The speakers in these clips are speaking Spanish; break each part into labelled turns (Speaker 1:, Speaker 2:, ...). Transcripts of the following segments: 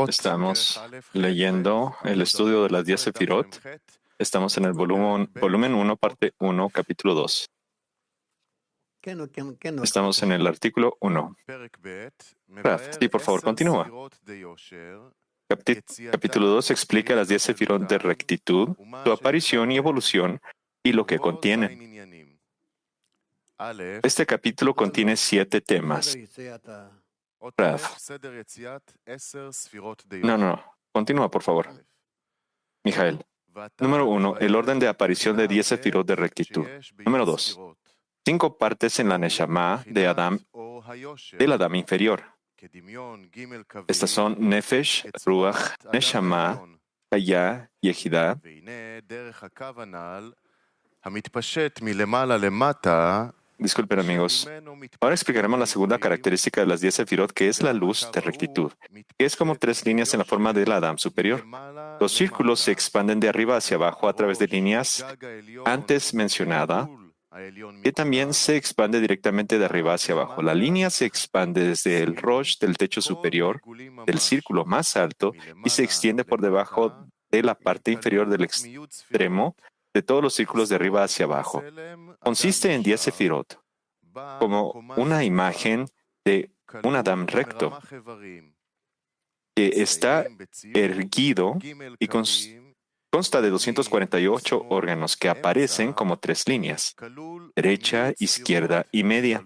Speaker 1: Estamos leyendo el estudio de las 10 Sefirot. Estamos en el volumen 1, parte 1, capítulo 2. Estamos en el artículo 1. Sí, por favor, continúa. Capítulo 2 explica las 10 Sefirot de rectitud, su aparición y evolución y lo que contienen. Este capítulo contiene 7 temas. No. Continúa, por favor. Mijael. Número 1. El orden de aparición de 10 Sefirot de rectitud. Número 2. 5 partes en la Neshama del Adam inferior. Estas son Nefesh, Ruach, Neshama, Hayah y Ejidá. Disculpen, amigos. Ahora explicaremos la segunda característica de las 10 Sefirot, que es la luz de rectitud, que es como 3 líneas en la forma del Adam superior. Los círculos se expanden de arriba hacia abajo a través de líneas antes mencionadas, que también se expande directamente de arriba hacia abajo. La línea se expande desde el Rosh del techo superior, del círculo más alto, y se extiende por debajo de la parte inferior del extremo de todos los círculos de arriba hacia abajo. Consiste en 10 Sefirot, como una imagen de un Adam recto, que está erguido y consta de 248 órganos que aparecen como 3 líneas, derecha, izquierda y media.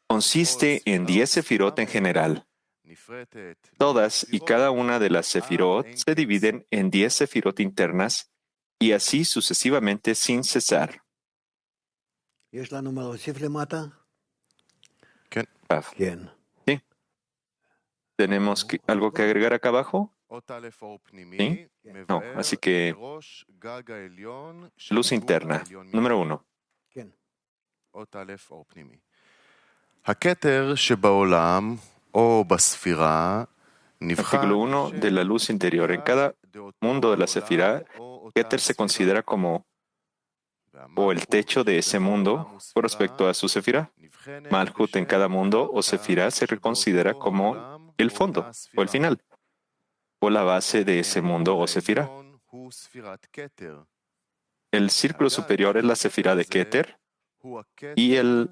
Speaker 1: Consiste en 10 Sefirot en general. Todas y cada una de las Sefirot se dividen en 10 Sefirot internas y así sucesivamente sin cesar. Sí. ¿Tenemos algo que agregar acá abajo? ¿Sí? No, así que luz interna. Número 1. Artículo 1 de la luz interior. En cada mundo de la Sefirá, Keter se considera como o el techo de ese mundo con respecto a su Sefirá. Malhut en cada mundo o Sefirá se considera como el fondo o el final, o la base de ese mundo o Sefirá. El círculo superior es la Sefirá de Keter y el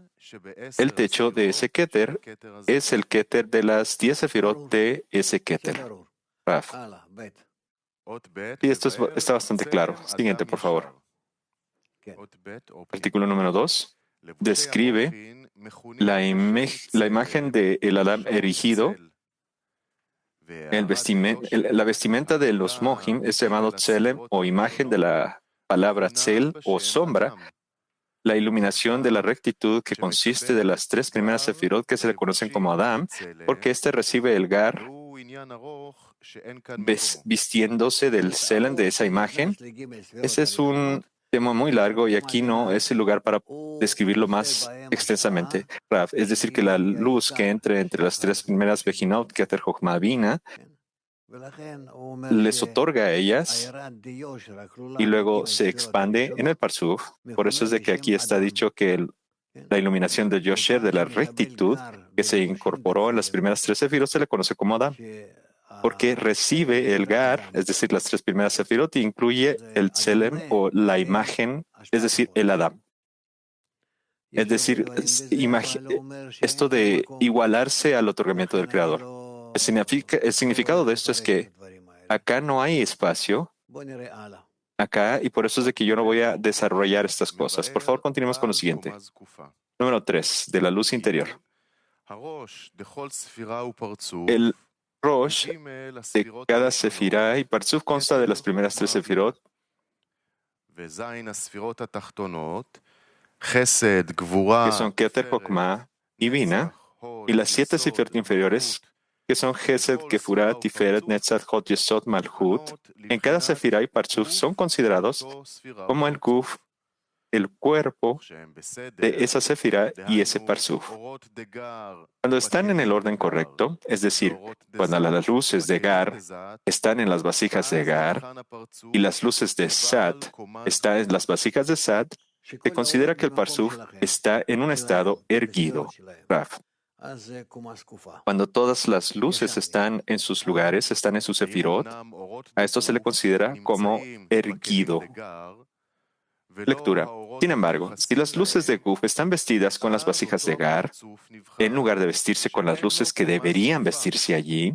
Speaker 1: techo de ese Keter es el Keter de las 10 Sefirot de ese Keter. Raf. Y esto está bastante claro. Siguiente, por favor. Artículo número 2. Describe la imagen del Adam erigido. La vestimenta de los Mohim es llamado Tselem o imagen de la palabra Tzel o sombra. La iluminación de la rectitud que consiste de las 3 primeras Sefirot que se le conocen como Adam, porque éste recibe el Gar vistiéndose del Tselem de esa imagen. Ese es un tema muy largo y aquí no es el lugar para describirlo más extensamente. Es decir, que la luz que entre las 3 primeras Bejinot, Keter, Jochma, Bina, les otorga a ellas y luego se expande en el Parsuf. Por eso es de que aquí está dicho que la iluminación de Yosher, de la rectitud, que se incorporó en las primeras 3 Sefirot, se le conoce como Adam, porque recibe el Gar, es decir, las 3 primeras Sefirot, y incluye el Tselem o la imagen, es decir, el Adam. Es decir, esto de igualarse al otorgamiento del Creador. El significado de esto es que acá no hay espacio, acá, y por eso es de que yo no voy a desarrollar estas cosas. Por favor, continuemos con lo siguiente. Número 3, de la luz interior. El Rosh de cada Sefirá y Parsuf consta de las primeras 3 Sefirot, que son Keter, Jokma y Bina, y las 7 Sefirot inferiores, que son Gesed, Kefurat, Tiferet, Netzat, Hod, Yesod, Malhut. En cada Sefirá y Parsuf son considerados como el Guf, el cuerpo de esa Sefirá y ese Parsuf. Cuando están en el orden correcto, es decir, cuando las luces de Gar están en las vasijas de Gar y las luces de Sat están en las vasijas de Sat, se considera que el Parsuf está en un estado erguido. Raf. Cuando todas las luces están en sus lugares, están en su sefirot, a esto se le considera como erguido. Lectura. Sin embargo, si las luces de Guf están vestidas con las vasijas de Gar, en lugar de vestirse con las luces que deberían vestirse allí,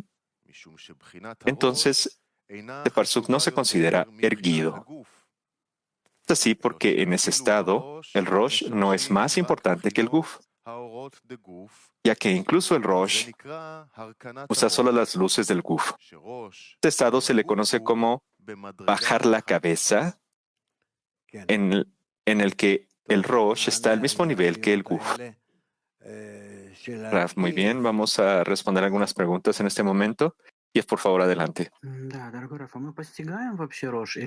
Speaker 1: entonces el Parsuk no se considera erguido. Es así porque en ese estado, el Rosh no es más importante que el Guf, ya que incluso el Rosh usa solo las luces del Guf. Este estado se le conoce como bajar la cabeza, en el que el Rosh está al mismo nivel que el Guf. Raf, muy bien, vamos a responder algunas preguntas en este momento. Y por favor, adelante.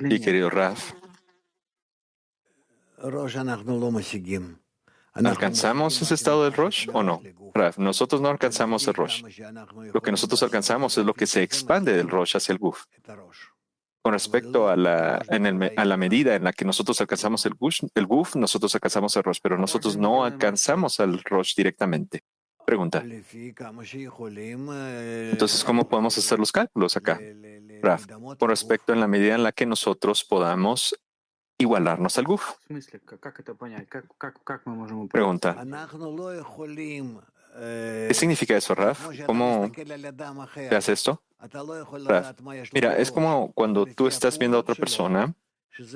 Speaker 1: Y querido Raf, ¿alcanzamos ese estado del Rosh o no? Raf, nosotros no alcanzamos el Rosh. Lo que nosotros alcanzamos es lo que se expande del Rosh hacia el Guf. Con respecto a la medida en la que nosotros alcanzamos el Guf, nosotros alcanzamos el Rosh, pero nosotros no alcanzamos al Rosh directamente. Pregunta. Entonces, ¿cómo podemos hacer los cálculos acá? Raf, con respecto en la medida en la que nosotros podamos igualarnos al Guf. Pregunta. ¿Qué significa eso, Raf? ¿Cómo se hace esto? Raf, mira, es como cuando tú estás viendo a otra persona,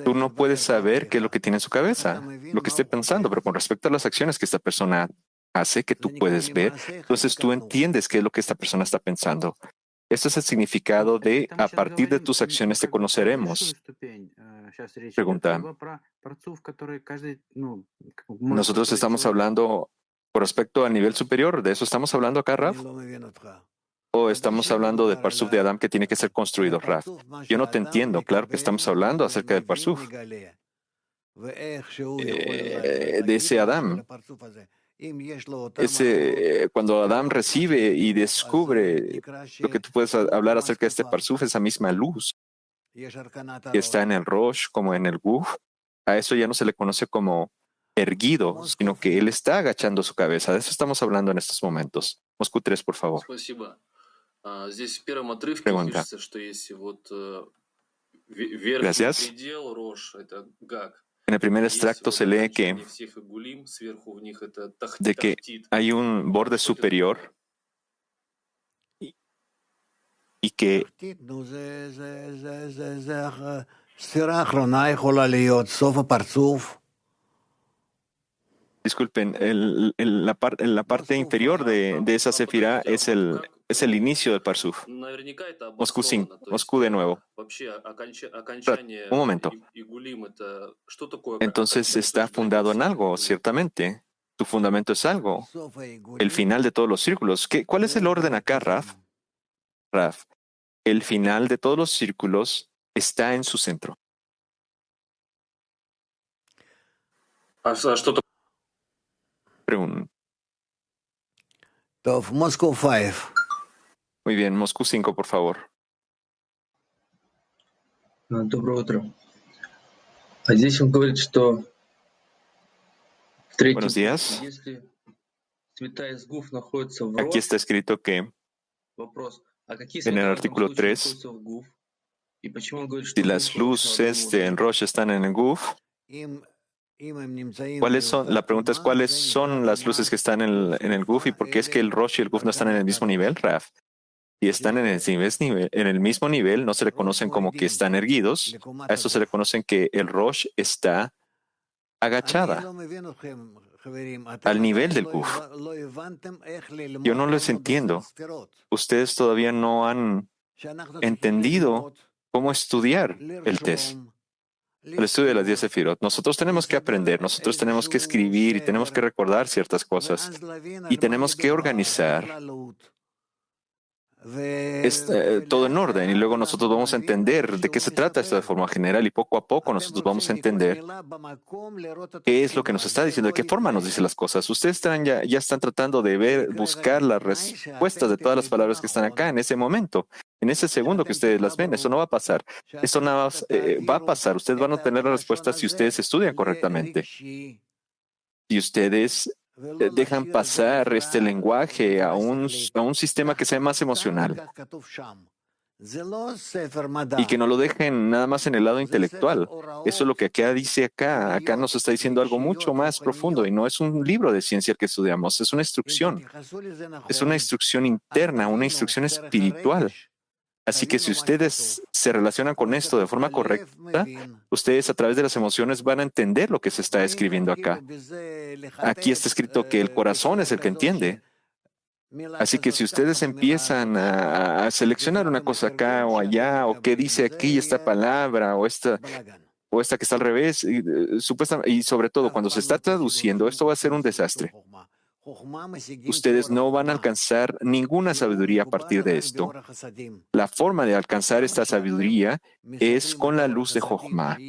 Speaker 1: tú no puedes saber qué es lo que tiene en su cabeza, lo que esté pensando, pero con respecto a las acciones que esta persona hace, que tú puedes ver, entonces tú entiendes qué es lo que esta persona está pensando. Esto es el significado de a partir de tus acciones te conoceremos. Pregunta. Nosotros estamos hablando con respecto al nivel superior, ¿de eso estamos hablando acá, Raf? ¿O estamos hablando del Parsuf de Adam que tiene que ser construido, Raf? Yo no te entiendo, claro que estamos hablando acerca del Parsuf. De ese Adam. Cuando Adam recibe y descubre lo que tú puedes hablar acerca de este Parsuf, esa misma luz que está en el Rosh como en el Guf, a eso ya no se le conoce como erguido, sino que él está agachando su cabeza. De eso estamos hablando en estos momentos. Moscú 3, por favor. Pregunta. Gracias. En el primer extracto se lee que hay un borde superior y que disculpen, la parte inferior de esa sefirá es el inicio del Parsuf. Moscú 5, Moscú de nuevo. Un momento. Entonces está fundado en algo, ciertamente. Tu fundamento es algo. El final de todos los círculos. ¿Cuál es el orden acá, Raf? Raf, el final de todos los círculos está en su centro. Pregunta.
Speaker 2: Moscú 5.
Speaker 1: Muy bien, Moscú 5, por favor.
Speaker 3: Доброе утро. А здесь он говорит, что в третьем
Speaker 1: Buenos días.
Speaker 3: если цвета из гуф находятся в
Speaker 1: Aquí
Speaker 3: Рош,
Speaker 1: está escrito que
Speaker 3: вопрос, а какие
Speaker 1: en el
Speaker 3: цвета в этом
Speaker 1: artículo
Speaker 3: случае
Speaker 1: 3,
Speaker 3: находятся в гуф? И почему он говорит, что
Speaker 1: si las luces en Rosh están en el Guf, la pregunta es cuáles son las luces que están en el Guf y por qué es que el Rosh y el Guf no están en el mismo nivel, Raf. Si están en el mismo nivel, no se le conocen como que están erguidos, a esto se le conocen que el Rosh está agachada al nivel del Guf. Yo no les entiendo. Ustedes todavía no han entendido cómo estudiar el test, el estudio de las 10 sefirot. Nosotros tenemos que aprender, nosotros tenemos que escribir y tenemos que recordar ciertas cosas y tenemos que organizar todo en orden y luego nosotros vamos a entender de qué se trata esto de forma general y poco a poco nosotros vamos a entender qué es lo que nos está diciendo, de qué forma nos dice las cosas. Ustedes ya están tratando de buscar las respuestas de todas las palabras que están acá en ese momento, en ese segundo que ustedes las ven. Eso no va a pasar. Eso nada más va a pasar. Ustedes van a tener las respuestas si ustedes estudian correctamente. Si ustedes dejan pasar este lenguaje a un sistema que sea más emocional y que no lo dejen nada más en el lado intelectual. Eso es lo que acá dice acá. Acá nos está diciendo algo mucho más profundo y no es un libro de ciencia que estudiamos, es una instrucción. Es una instrucción interna, una instrucción espiritual. Así que si ustedes se relacionan con esto de forma correcta, ustedes a través de las emociones van a entender lo que se está escribiendo acá. Aquí está escrito que el corazón es el que entiende. Así que si ustedes empiezan a seleccionar una cosa acá o allá, o qué dice aquí esta palabra, o esta que está al revés, y sobre todo cuando se está traduciendo, esto va a ser un desastre. Ustedes no van a alcanzar ninguna sabiduría a partir de esto. La forma de alcanzar esta sabiduría es con la luz de Jochma.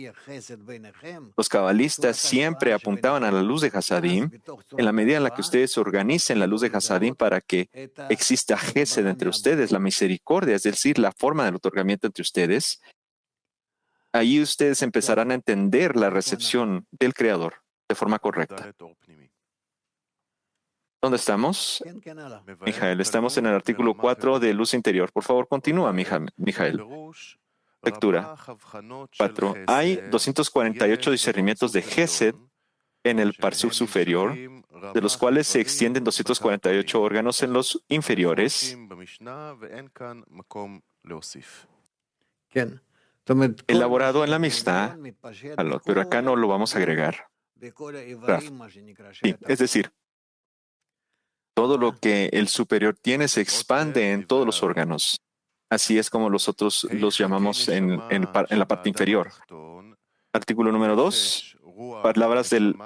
Speaker 1: Los cabalistas siempre apuntaban a la luz de Hasadim en la medida en la que ustedes organicen la luz de Hasadim para que exista Gesed entre ustedes, la misericordia, es decir, la forma del otorgamiento entre ustedes. Ahí ustedes empezarán a entender la recepción del Creador de forma correcta. ¿Dónde estamos? Mijael, estamos en el artículo 4 de Luz Interior. Por favor, continúa, Mijael. Lectura 4. Hay 248 discernimientos de Gesed en el Parsuf superior, de los cuales se extienden 248 órganos en los inferiores. Elaborado en la Mishnah, pero acá no lo vamos a agregar. Sí, es decir, todo lo que el superior tiene se expande en todos los órganos. Así es como nosotros los llamamos en la parte inferior. Artículo número 2. Palabras del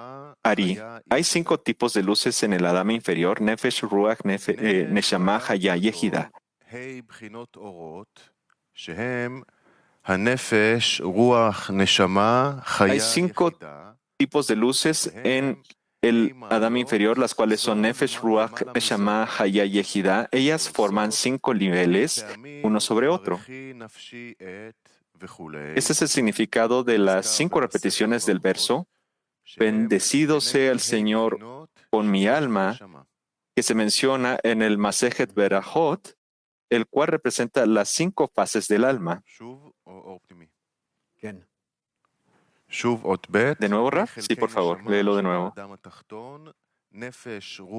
Speaker 1: Ari. Hay 5 tipos de luces en el Adama inferior: Nefesh, Ruach, Neshama, Haya y Ejida. Hay 5 tipos de luces en el Adama inferior, las cuales son Nefesh, Ruach, Neshama, Haya y Ejida. Ellas forman 5 niveles, uno sobre otro. Este es el significado de las 5 repeticiones del verso: bendecido sea el Señor con mi alma, que se menciona en el Masejet Berajot, el cual representa las 5 fases del alma. ¿De nuevo, Raf? Sí, por favor, léelo de nuevo.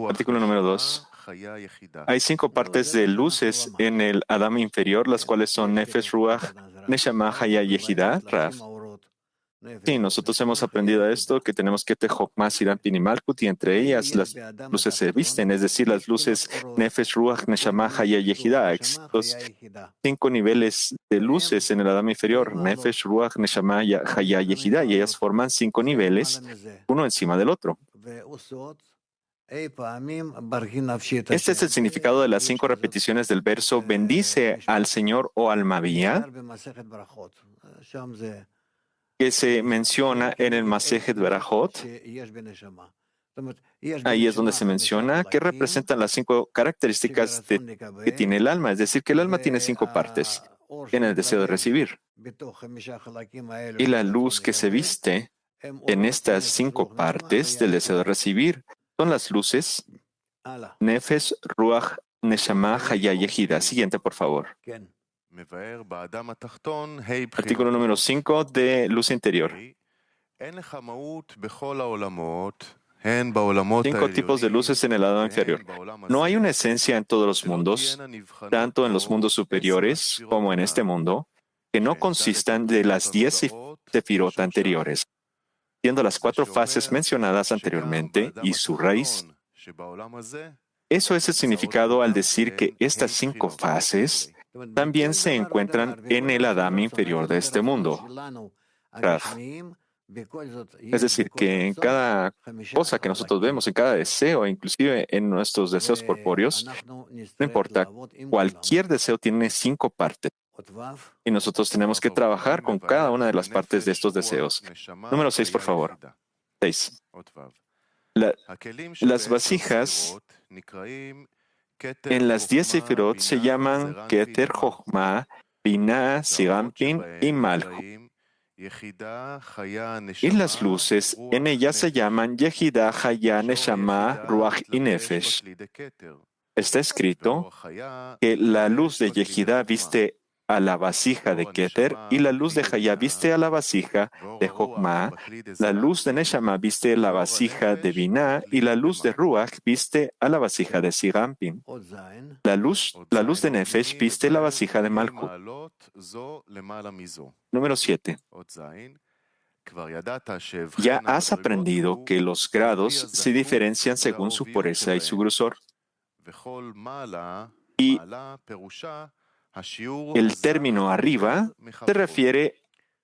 Speaker 1: Artículo número 2. Hay 5 partes de luces en el Adama inferior, las cuales son Nefesh, Ruach, Neshama, Haya y Ejida, Raf. Sí, nosotros hemos aprendido esto, que tenemos que Jochma, Sirampin y Malkut, y entre ellas las luces se visten, es decir, las luces Nefesh, Ruach, Neshama, Haya y Ejida. Estos 5 niveles de luces en el Adama inferior: Nefesh, Ruach, Neshama, Haya y Ejida, y ellas forman 5 niveles, uno encima del otro. Este es el significado de las 5 repeticiones del verso: bendice al Señor, oh alma mía, que se menciona en el Masejet Berajot. Ahí es donde se menciona que representan las 5 características que tiene el alma, es decir, que el alma tiene 5 partes. Tiene el deseo de recibir. Y la luz que se viste en estas 5 partes del deseo de recibir son las luces Nefesh, Ruach, Neshama, Haya y Ejida. Siguiente, por favor. Artículo número 5 de Luz Interior. 5 tipos de luces en el lado inferior. No hay una esencia en todos los mundos, tanto en los mundos superiores como en este mundo, que no consistan de las 10 sefirot anteriores, siendo las 4 fases mencionadas anteriormente y su raíz. Eso es el significado al decir que estas 5 fases también se encuentran en el Adama inferior de este mundo. Raf. Es decir, que en cada cosa que nosotros vemos, en cada deseo, inclusive en nuestros deseos corpóreos, no importa, cualquier deseo tiene 5 partes. Y nosotros tenemos que trabajar con cada una de las partes de estos deseos. Número 6, por favor. 6. Las vasijas en las 10 sefirot se llaman Keter, Jochma, Binah, Sirampin y Malkut. Y las luces, en ellas se llaman Yehidah, Hayah, Neshama, Ruach y Nefesh. Está escrito que la luz de Yehidah viste a la vasija de Keter y la luz de Hayah viste a la vasija de Jokmah, la luz de Neshama viste la vasija de Binah y la luz de Ruach viste a la vasija de Sirampin. La luz de Nefesh viste la vasija de Malkut. Número 7. Ya has aprendido que los grados se diferencian según su pureza y su grosor. Y el término arriba se refiere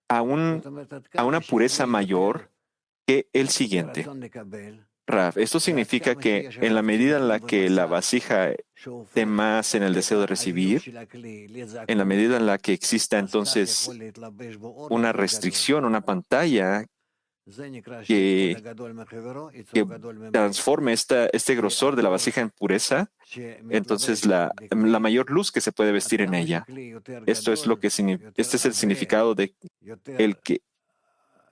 Speaker 1: a una pureza mayor que el siguiente. Rav, esto significa que en la medida en la que la vasija esté más en el deseo de recibir, en la medida en la que exista entonces una restricción, una pantalla que transforme este grosor de la vasija en pureza, entonces la mayor luz que se puede vestir en ella. Este es el significado de el que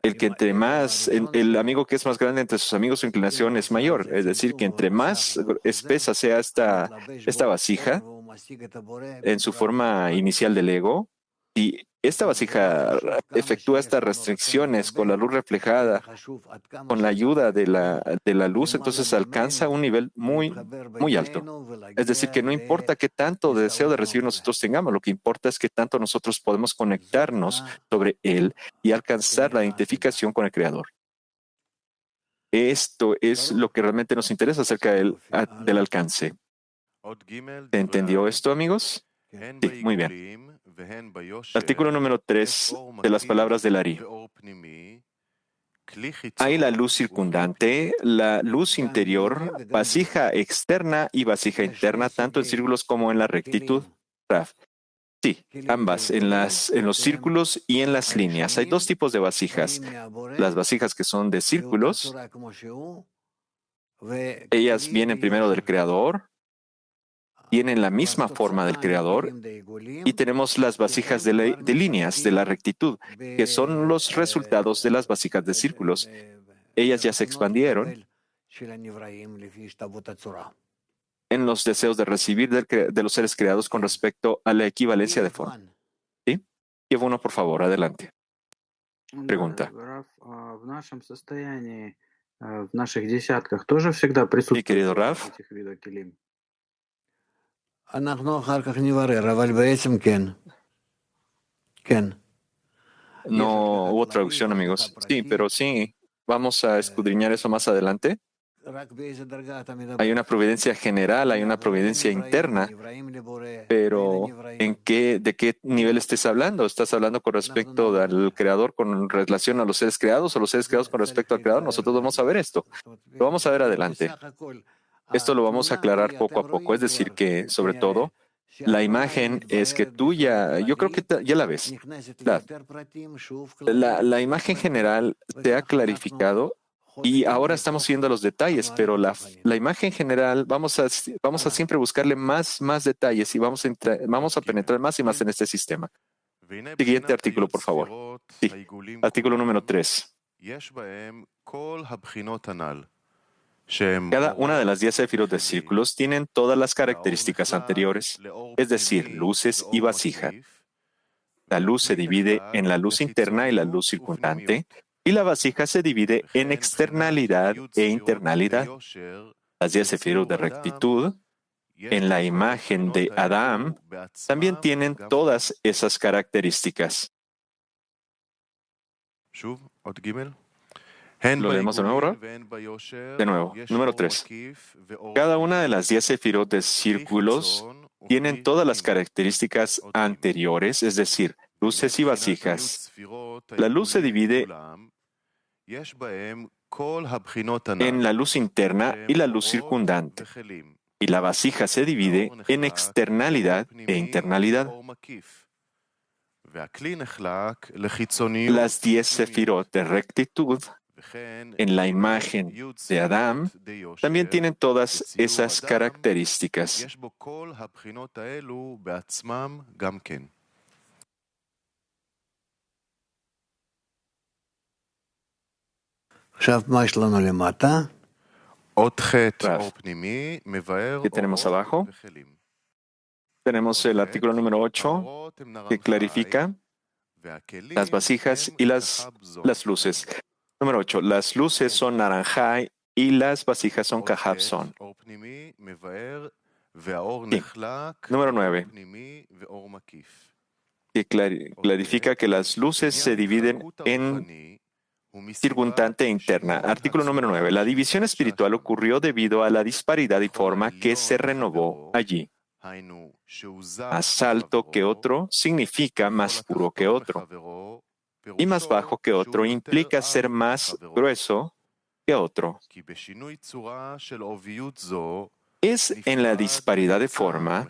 Speaker 1: entre más, el amigo que es más grande entre sus amigos, su inclinación es mayor. Es decir, que entre más espesa sea esta vasija en su forma inicial del ego, y esta vasija efectúa estas restricciones con la luz reflejada, con la ayuda de la luz, entonces alcanza un nivel muy, muy alto. Es decir, que no importa qué tanto deseo de recibir nosotros tengamos, lo que importa es qué tanto nosotros podemos conectarnos sobre él y alcanzar la identificación con el Creador. Esto es lo que realmente nos interesa acerca del alcance. ¿Se entendió esto, amigos? Sí, muy bien. Artículo número 3 de las palabras del Ari. Hay la luz circundante, la luz interior, vasija externa y vasija interna, tanto en círculos como en la rectitud. Rav. Sí, ambas, en los círculos y en las líneas. Hay dos tipos de vasijas. Las vasijas que son de círculos, ellas vienen primero del Creador, tienen la misma forma del Creador, y tenemos las vasijas de líneas, de la rectitud, que son los resultados de las vasijas de círculos. Ellas ya se expandieron en los deseos de recibir de los seres creados con respecto a la equivalencia de forma. ¿Sí? Llevo uno, por favor, adelante. Pregunta. Sí, querido Raf. No hubo traducción, amigos. Sí, pero sí, vamos a escudriñar eso más adelante. Hay una providencia general, hay una providencia interna, pero ¿de qué nivel estés hablando? ¿Estás hablando con respecto al Creador con relación a los seres creados o los seres creados con respecto al Creador? Nosotros vamos a ver esto. Lo vamos a ver adelante. Esto lo vamos a aclarar poco a poco. Es decir, que sobre todo, la imagen es que tú yo creo que ya la ves. La imagen general se ha clarificado y ahora estamos viendo los detalles, pero la imagen general vamos a siempre buscarle más detalles y vamos a penetrar más y más en este sistema. Siguiente artículo, por favor. Sí, artículo número 3. Cada una de las 10 sefirot de círculos tienen todas las características anteriores, es decir, luces y vasija. La luz se divide en la luz interna y la luz circundante, y la vasija se divide en externalidad e internalidad. Las 10 sefirot de rectitud, en la imagen de Adam, también tienen todas esas características. ¿Lo leemos de nuevo, Rob? De nuevo, número 3. Cada una de las 10 sefirot de círculos tienen todas las características anteriores, es decir, luces y vasijas. La luz se divide en la luz interna y la luz circundante, y la vasija se divide en externalidad e internalidad. Las 10 sefirot de rectitud en la imagen de Adam también tienen todas esas características. Raf, ¿qué tenemos abajo? Tenemos el artículo número 8 que clarifica las vasijas y las luces. Número 8. Las luces son naranja y las vasijas son kahapson. Sí. Número 9. Que clarifica que las luces se dividen en circundante e interna. Artículo número 9. La división espiritual ocurrió debido a la disparidad y forma que se renovó allí. Más alto que otro significa más puro que otro. Y más bajo que otro implica ser más grueso que otro. Es en la disparidad de forma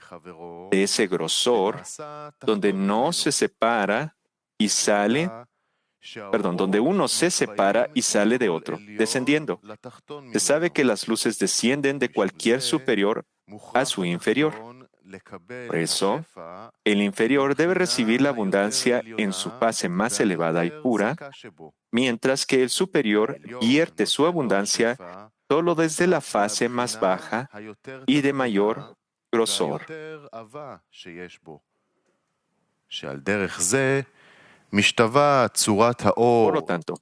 Speaker 1: de ese grosor donde no se separa y sale, donde uno se separa y sale de otro, descendiendo. Se sabe que las luces descienden de cualquier superior a su inferior. Por eso, el inferior debe recibir la abundancia en su fase más elevada y pura, mientras que el superior vierte su abundancia solo desde la fase más baja y de mayor grosor. Por lo tanto,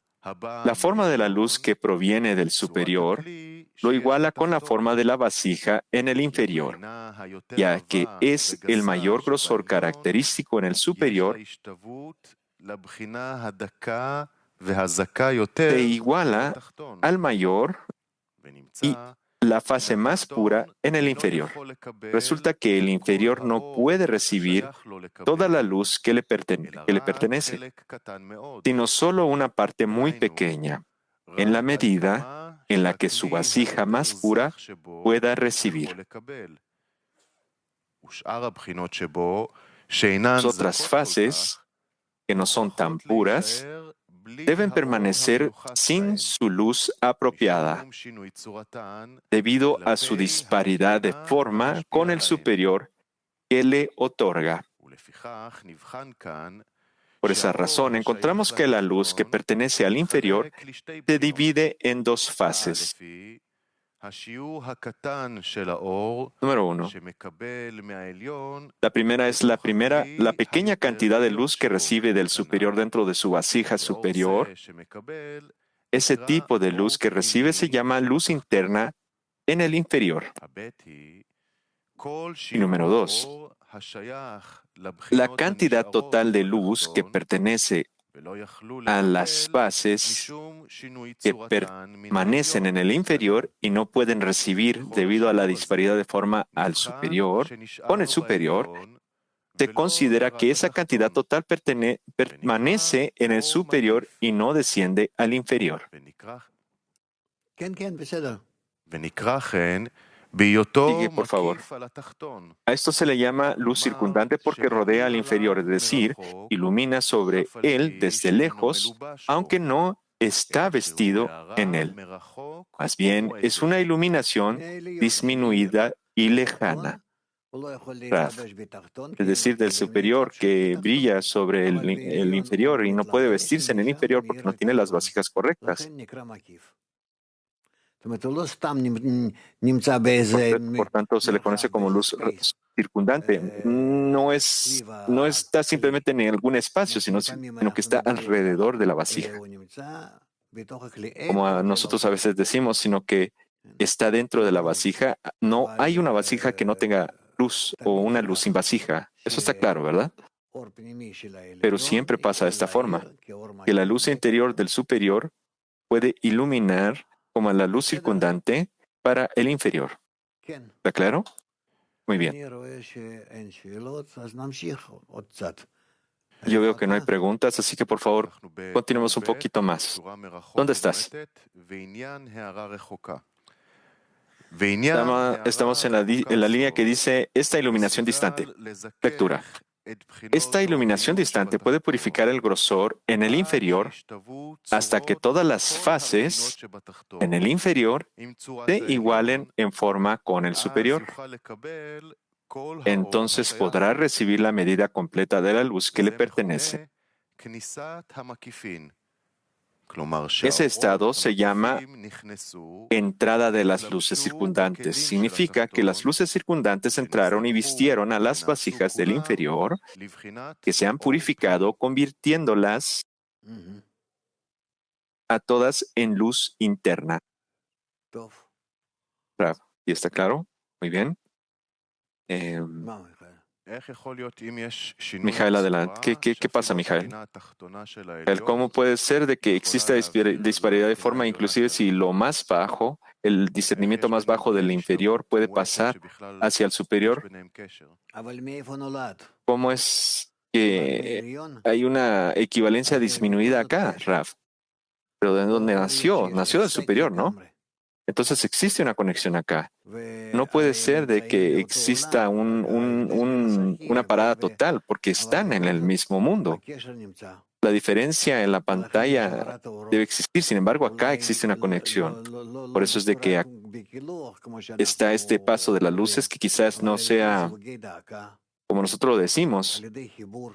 Speaker 1: la forma de la luz que proviene del superior lo iguala con la forma de la vasija en el inferior, ya que es el mayor grosor característico en el superior, se iguala al mayor y la fase más pura en el inferior. Resulta que el inferior no puede recibir toda la luz que le pertenece, sino solo una parte muy pequeña, en la medida en la que su vasija más pura pueda recibir. Las otras fases, que no son tan puras, deben permanecer sin su luz apropiada, debido a su disparidad de forma con el superior que le otorga. Por esa razón, encontramos que la luz que pertenece al inferior se divide en dos fases. Número 1. La primera es la pequeña cantidad de luz que recibe del superior dentro de su vasija superior. Ese tipo de luz que recibe se llama luz interna en el inferior. Y número 2. La cantidad total de luz que pertenece a las fases que permanecen en el inferior y no pueden recibir debido a la disparidad de forma al superior, con el superior, se considera que esa cantidad total permanece en el superior y no desciende al inferior. Sigue, por favor. A esto se le llama luz circundante porque rodea al inferior, es decir, ilumina sobre él desde lejos, aunque no está vestido en él. Más bien, es una iluminación disminuida y lejana. Raf, es decir, del superior que brilla sobre el inferior y no puede vestirse en el inferior porque no tiene las vasijas correctas. Por tanto, se le conoce como luz circundante. No está simplemente en algún espacio, sino que está alrededor de la vasija. Como nosotros a veces decimos, sino que está dentro de la vasija. No hay una vasija que no tenga luz o una luz sin vasija. Eso está claro, ¿verdad? Pero siempre pasa de esta forma, que la luz interior del superior puede iluminar como la luz circundante para el inferior. ¿Está claro? Muy bien. Yo veo que no hay preguntas, así que por favor, continuemos un poquito más. ¿Dónde estás? Estamos en la línea que dice esta iluminación distante. Lectura. Esta iluminación distante puede purificar el grosor en el inferior hasta que todas las fases en el inferior se igualen en forma con el superior. Entonces podrá recibir la medida completa de la luz que le pertenece. Ese estado se llama entrada de las luces circundantes. Significa que las luces circundantes entraron y vistieron a las vasijas del inferior, que se han purificado, convirtiéndolas
Speaker 2: Ujú.
Speaker 1: a todas en luz interna.
Speaker 2: טוב.
Speaker 1: Rav, ¿y está claro? Muy bien.
Speaker 2: מה, מיכאל?
Speaker 1: Mijael, adelante. ¿Qué pasa, Mijael? ¿Cómo puede ser de que exista disparidad de forma, inclusive si lo más bajo, el discernimiento más bajo del inferior puede pasar hacia el superior?
Speaker 2: אבל מאיפה נולד?
Speaker 1: ¿Cómo es
Speaker 2: נולד
Speaker 1: que
Speaker 2: מהעליון?
Speaker 1: hay una equivalencia disminuida acá, Rav? ¿Pero de dónde
Speaker 2: לא
Speaker 1: nació?
Speaker 2: יכול להיות
Speaker 1: Nació del
Speaker 2: שיש הפסק
Speaker 1: superior, ¿no?
Speaker 2: לגמרי.
Speaker 1: Entonces existe una conexión acá. No
Speaker 2: והרי
Speaker 1: puede
Speaker 2: הם
Speaker 1: ser de
Speaker 2: נמצאים
Speaker 1: que
Speaker 2: באותו
Speaker 1: exista
Speaker 2: עולם,
Speaker 1: una parada total, porque
Speaker 2: אבל
Speaker 1: están en el
Speaker 2: בכל זאת
Speaker 1: mismo mundo.
Speaker 2: הקשר נמצא.
Speaker 1: La diferencia en la
Speaker 2: ולכן יש
Speaker 1: pantalla
Speaker 2: העברת האורות.
Speaker 1: debe existir, sin embargo, acá
Speaker 2: אולי
Speaker 1: existe una
Speaker 2: לא
Speaker 1: conexión.
Speaker 2: לא- לא-
Speaker 1: Por
Speaker 2: לא
Speaker 1: eso es de que
Speaker 2: בצורת בקילוח, כמו
Speaker 1: está este paso de las
Speaker 2: אומרים,
Speaker 1: luces que quizás no
Speaker 2: אבל על ידי
Speaker 1: sea
Speaker 2: זיווגי דאקה,
Speaker 1: como nosotros lo decimos,
Speaker 2: על ידי חיבור,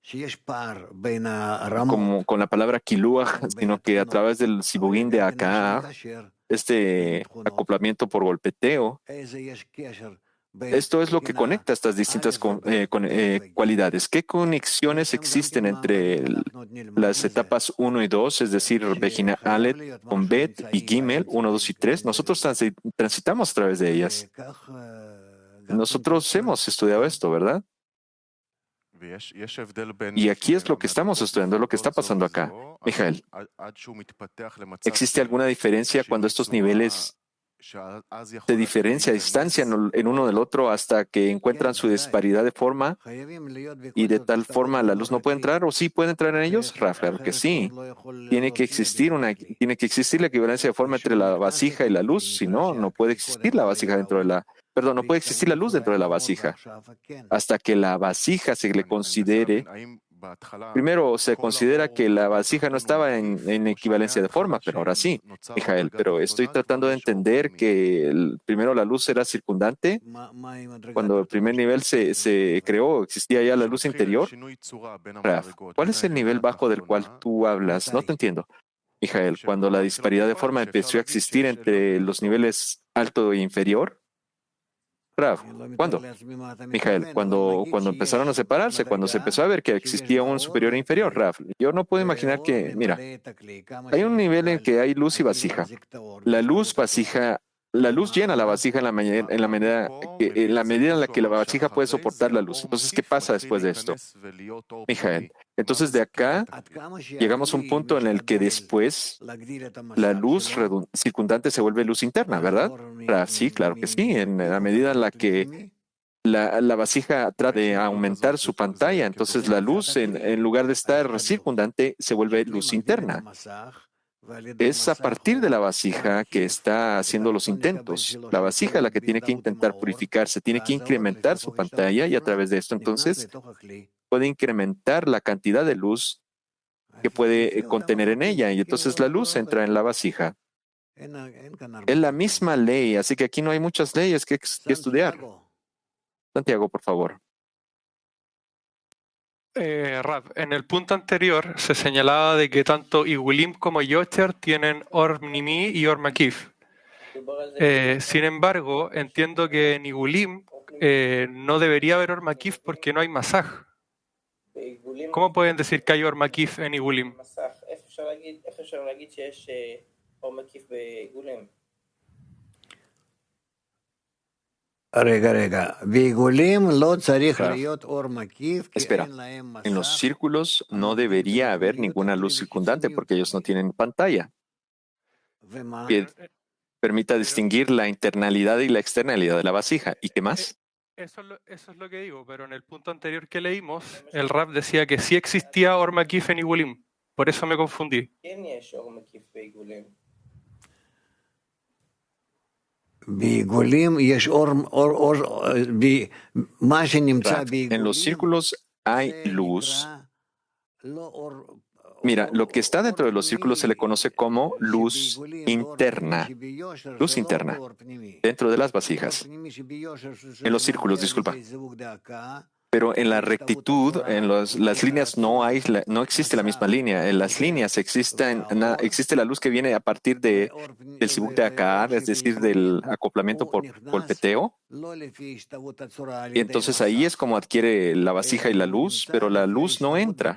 Speaker 2: שיש פער בין הרמות,
Speaker 1: como con la palabra kiluach,
Speaker 2: בין
Speaker 1: sino que a
Speaker 2: התכונות,
Speaker 1: través del
Speaker 2: אבל על
Speaker 1: sibugín
Speaker 2: ידי
Speaker 1: de
Speaker 2: כן
Speaker 1: acá,
Speaker 2: שמקשר
Speaker 1: este acoplamiento por golpeteo,
Speaker 2: איזה יש קשר בין
Speaker 1: esto es lo que
Speaker 2: בחינה
Speaker 1: conecta estas distintas cualidades. ¿Qué conexiones
Speaker 2: יש שם גם
Speaker 1: existen
Speaker 2: כן
Speaker 1: entre
Speaker 2: מעברים שאנחנו עוד nilmad
Speaker 1: las
Speaker 2: מזה,
Speaker 1: etapas 1 y 2, es decir, Bejina
Speaker 2: שחייב
Speaker 1: Aleph
Speaker 2: להיות
Speaker 1: con
Speaker 2: משהו
Speaker 1: Bet y
Speaker 2: אמצעי
Speaker 1: Gimel, 1, 2 y 3? Nosotros transitamos a través de ellas.
Speaker 2: וכך גם כן
Speaker 1: Nosotros
Speaker 2: כאשר
Speaker 1: hemos estudiado esto, ¿verdad? Y aquí es lo que estamos estudiando, lo que está pasando acá. Mijael, ¿existe alguna diferencia cuando estos niveles se diferencian, distancian en uno del otro hasta que encuentran su disparidad de forma
Speaker 2: חייבים להיות בכל
Speaker 1: y de
Speaker 2: זאת
Speaker 1: tal
Speaker 2: מספר
Speaker 1: forma la luz no puede
Speaker 2: תחבורתי,
Speaker 1: entrar o sí puede entrar en ellos? Raf, claro que
Speaker 2: אחרת
Speaker 1: sí.
Speaker 2: אור לא יכול
Speaker 1: Tiene que
Speaker 2: להוציא את זה
Speaker 1: existir
Speaker 2: מהכלי.
Speaker 1: tiene que existir la equivalencia de forma entre la vasija y la luz, si no, no puede existir la vasija dentro de la, perdón, no puede existir la luz dentro de la vasija. Hasta que la vasija se le considere, primero se considera que la vasija no estaba en equivalencia de forma, pero ahora sí, Mijael, pero estoy tratando de entender que primero la luz era circundante, cuando el primer nivel se creó, existía ya la luz interior. Raf, ¿cuál es el nivel bajo del cual tú hablas? No te entiendo. Mijael, cuando la disparidad de forma empezó a existir entre los niveles alto e inferior. Raf, ¿cuándo? Mijael, cuando empezaron a separarse, cuando se empezó a ver que existía un superior e inferior, Raf. Yo no puedo imaginar que, mira, hay un nivel en que hay luz y vasija. La luz llena la vasija en la medida en la que la vasija puede soportar la luz. Entonces, ¿qué pasa después de esto, Mijael? Entonces, de acá llegamos a un punto en el que después la luz circundante se vuelve luz interna, ¿verdad? Sí, claro que sí. En la medida en la que la vasija trata de aumentar su pantalla, entonces la luz, en lugar de estar circundante, se vuelve luz interna. Es a partir de la vasija que está haciendo los intentos. La vasija es la que tiene que intentar purificarse, tiene que incrementar su pantalla y a través de esto entonces puede incrementar la cantidad de luz que puede contener en ella y entonces la luz entra en la vasija. Es la misma ley, así que aquí no hay muchas leyes que estudiar. Santiago, por favor.
Speaker 4: Rav, en el punto anterior se señalaba de que tanto Igulim como Yocher tienen Or Nimi y Or Makif. Sin embargo, entiendo que en Igulim no debería haber Or Makif porque no hay masaj. ¿Cómo pueden decir que hay Or Makif en Igulim?
Speaker 1: Espera, en los círculos no debería haber ninguna luz circundante porque ellos no tienen pantalla que permita distinguir la internalidad y la externalidad de la vasija. ¿Y qué más?
Speaker 4: Eso es lo que digo, pero en el punto anterior que leímos, el Rab decía que sí existía Or Makif en Igulim. Por eso me confundí.
Speaker 1: En los círculos hay luz. Mira, lo que está dentro de los círculos se le conoce como luz interna. Luz interna, dentro de las vasijas. En los círculos, disculpa. Pero en la rectitud, en las líneas no existe la misma línea. En las líneas existe la luz que viene a partir del sibuk de Akar, es decir, del acoplamiento por golpeteo. Y entonces ahí es como adquiere la vasija y la luz, pero la luz no entra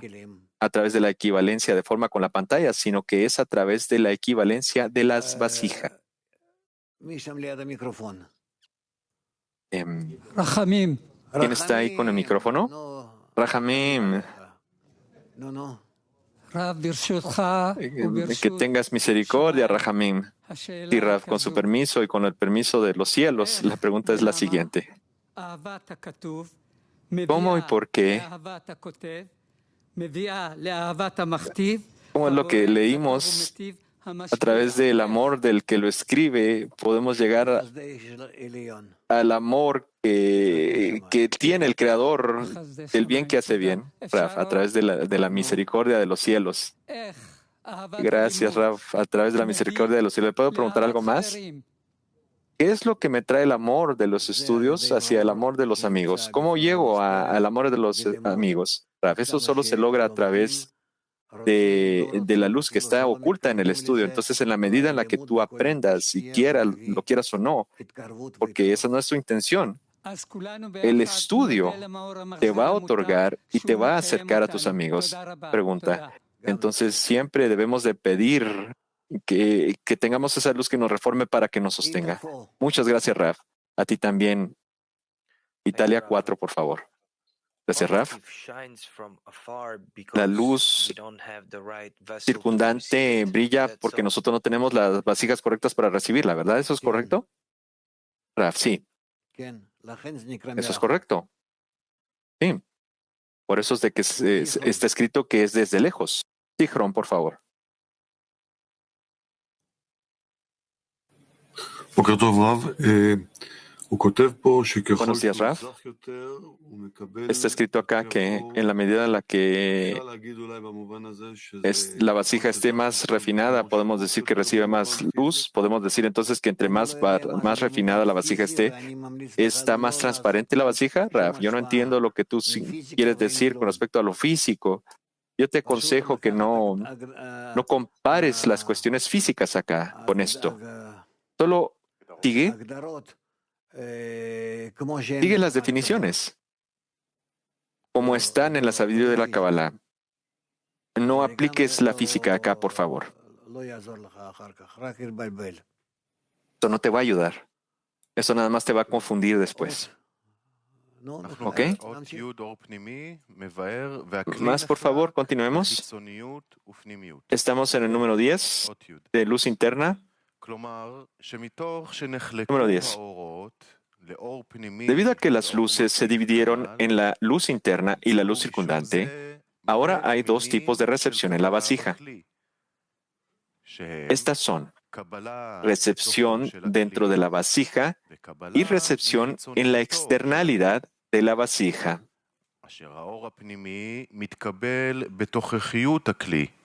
Speaker 1: a través de la equivalencia de forma con la pantalla, sino que es a través de la equivalencia de las vasijas.
Speaker 5: Rahamim.
Speaker 1: ¿Quién está ahí con el micrófono? Rahamim. Que tengas misericordia, Rahamim. Y Rav, con su permiso y con el permiso de los cielos, la pregunta es la siguiente. ¿Cómo y por qué? ¿Cómo es lo que leímos? A través del amor del que lo escribe, podemos llegar al amor que tiene el Creador del bien que hace bien, Rav, a través de la misericordia de los cielos. Gracias, Rav, a través de la misericordia de los cielos. ¿Le puedo preguntar algo más? ¿Qué es lo que me trae el amor de los estudios hacia el amor de los amigos? ¿Cómo llego al amor de los amigos? Rav, eso solo se logra a través de la luz que está oculta en el estudio. Entonces, en la medida en la que tú aprendas, si lo quieras o no, porque esa no es tu intención, el estudio te va a otorgar y te va a acercar a tus amigos. Pregunta. Entonces, siempre debemos de pedir que tengamos esa luz que nos reforme para que nos sostenga. Muchas gracias, Rav. A ti también. Italia 4, por favor. Gracias, Raf. La luz circundante brilla porque nosotros no tenemos las vasijas correctas para recibirla, ¿verdad? ¿Eso es correcto? Raf, sí. Eso es correcto. Sí. Por eso es de que está escrito que es desde lejos. Tigron, por favor. Buenos días, Raf. Está escrito acá que en la medida en la que la vasija esté más refinada, podemos decir que recibe más luz. Podemos decir entonces que entre más refinada la vasija esté, ¿está más transparente la vasija? Raf, yo no entiendo lo que tú quieres decir con respecto a lo físico. Yo te aconsejo que no compares las cuestiones físicas acá con esto. Solo sigue las definiciones, como están en la sabiduría de la Kabbalah. No apliques la física acá, por favor. Esto no te va a ayudar. Eso nada más te va a confundir después. ¿Ok? Más, por favor, continuemos. Estamos en el número 10 de luz interna. Número 10. Debido a que las luces se dividieron en la luz interna y la luz circundante, ahora hay dos tipos de recepción en la vasija. Estas son recepción dentro de la vasija y recepción en la externalidad de la vasija.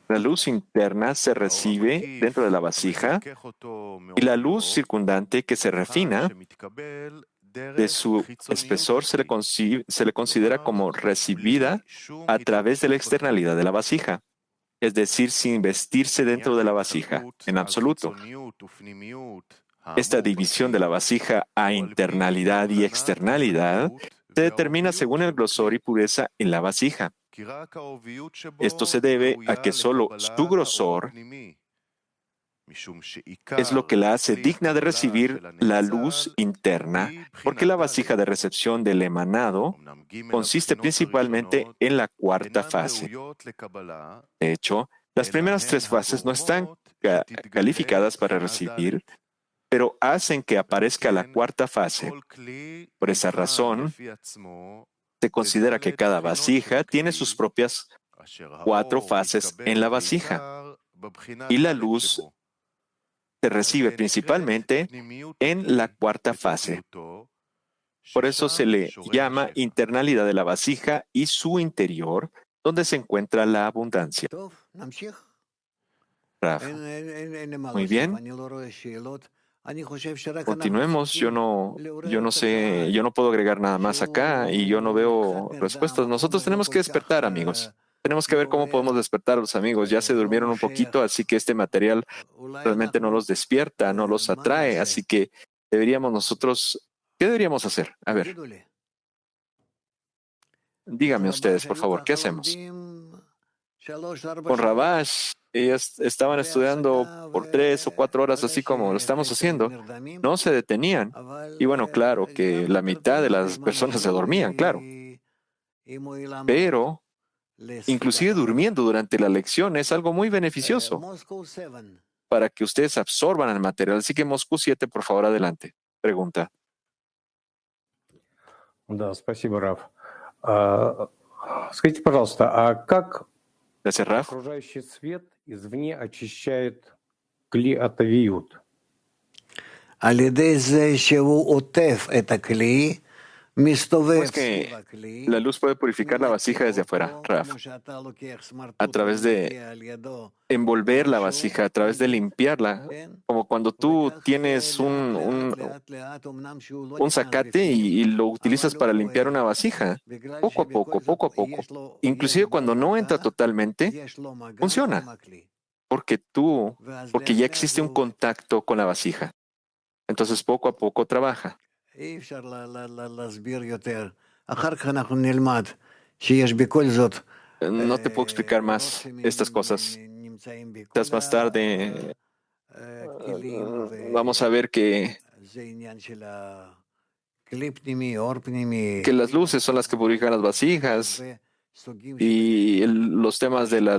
Speaker 1: La luz interna se recibe dentro de la vasija y la luz circundante que se refina de su espesor se le considera como recibida a través de la externalidad de la vasija, es decir, sin vestirse dentro de la vasija, en absoluto. Esta división de la vasija a internalidad y externalidad se determina según el grosor y pureza en la vasija. Esto se debe a que solo su grosor es lo que la hace digna de recibir la luz interna, porque la vasija de recepción del emanado consiste principalmente en la cuarta fase. De hecho, las primeras tres fases no están calificadas para recibir, pero hacen que aparezca la cuarta fase. Por esa razón, se considera que cada vasija tiene sus propias 4 fases en la vasija, y la luz se recibe principalmente en la cuarta fase. Por eso se le llama internalidad de la vasija y su interior, donde se encuentra la abundancia. Raf. Muy bien. Continuemos. Yo no sé, yo no puedo agregar nada más acá y yo no veo respuestas. Nosotros tenemos que despertar, amigos. Tenemos que ver cómo podemos despertar a los amigos. Ya se durmieron un poquito, así que este material realmente no los despierta, no los atrae. Así que deberíamos nosotros, ¿qué deberíamos hacer? A ver, díganme ustedes, por favor, ¿qué hacemos? Con Rabash, ellos estaban estudiando por 3 o 4 horas, así como lo estamos haciendo. No se detenían. Y bueno, claro que la mitad de las personas se dormían, claro. Pero inclusive durmiendo durante la lección es algo muy beneficioso para que ustedes absorban el material. Así que Moscú 7, por favor, adelante. Pregunta.
Speaker 5: Да, спасибо, Раф. Скажите, пожалуйста, а как
Speaker 1: Gracias, Raf.
Speaker 5: окружающий свет извне очищает кли от авиют?
Speaker 2: על ידי זה שהוא עוטף את הכלי, מסתובב
Speaker 1: Pues que
Speaker 2: סביב הכלי,
Speaker 1: la luz puede purificar la vasija desde afuera, Raf,
Speaker 2: כמו שאתה לוקח סמרטוט
Speaker 1: a través de
Speaker 2: ומגיע על ידו,
Speaker 1: envolver la vasija, a través de limpiarla, como cuando tú tienes un zacate y lo utilizas para limpiar una vasija, poco a poco, poco a poco. Inclusive cuando no entra totalmente, funciona, porque ya existe un contacto con la vasija. Entonces poco a poco trabaja.
Speaker 2: אי אפשר להסביר יותר. אחר כך אנחנו נלמד שיש בכל זאת
Speaker 1: No te puedo explicar más estas cosas.
Speaker 2: נמצאים בכל
Speaker 1: Quizás más tarde
Speaker 2: הכלים,
Speaker 1: vamos a ver que
Speaker 2: זה עניין של הכלי פנימי, אור פנימי,
Speaker 1: las luces son las que purifican las vasijas
Speaker 2: וסוגים
Speaker 1: y los temas de la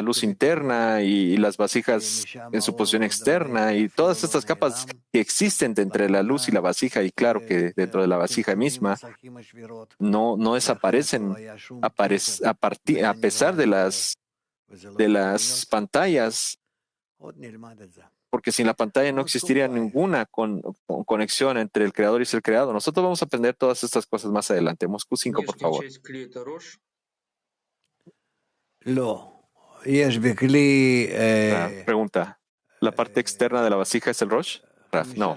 Speaker 1: luz interna y las vasijas en su posición externa y todas estas capas que existen entre la luz y la vasija, y claro que dentro de la vasija misma no desaparecen a pesar de las pantallas, porque sin la pantalla no existiría ninguna conexión entre el creador y el creado. Nosotros vamos a aprender todas estas cosas más adelante. Moscú 5, por favor.
Speaker 2: לא, יש בכלי
Speaker 1: Pregunta. ¿La parte externa de la vasija es el Rosh? Raf, no.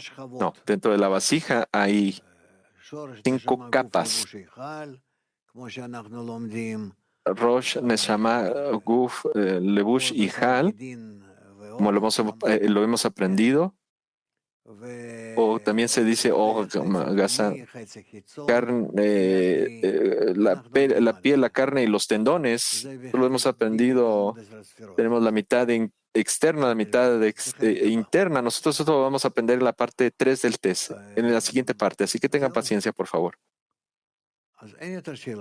Speaker 1: Dentro de la vasija hay 5 capas.
Speaker 2: כמו שאנחנו לומדים,
Speaker 1: Rosh, Neshama, Guf, Levush y Hal, como lo hemos aprendido. O también se dice Gaza, carne, la piel, la carne y los tendones. Lo hemos aprendido. Tenemos la mitad externa, la mitad interna. Nosotros solo vamos a aprender en la parte 3 del test, en la siguiente parte. Así que tengan paciencia, por favor.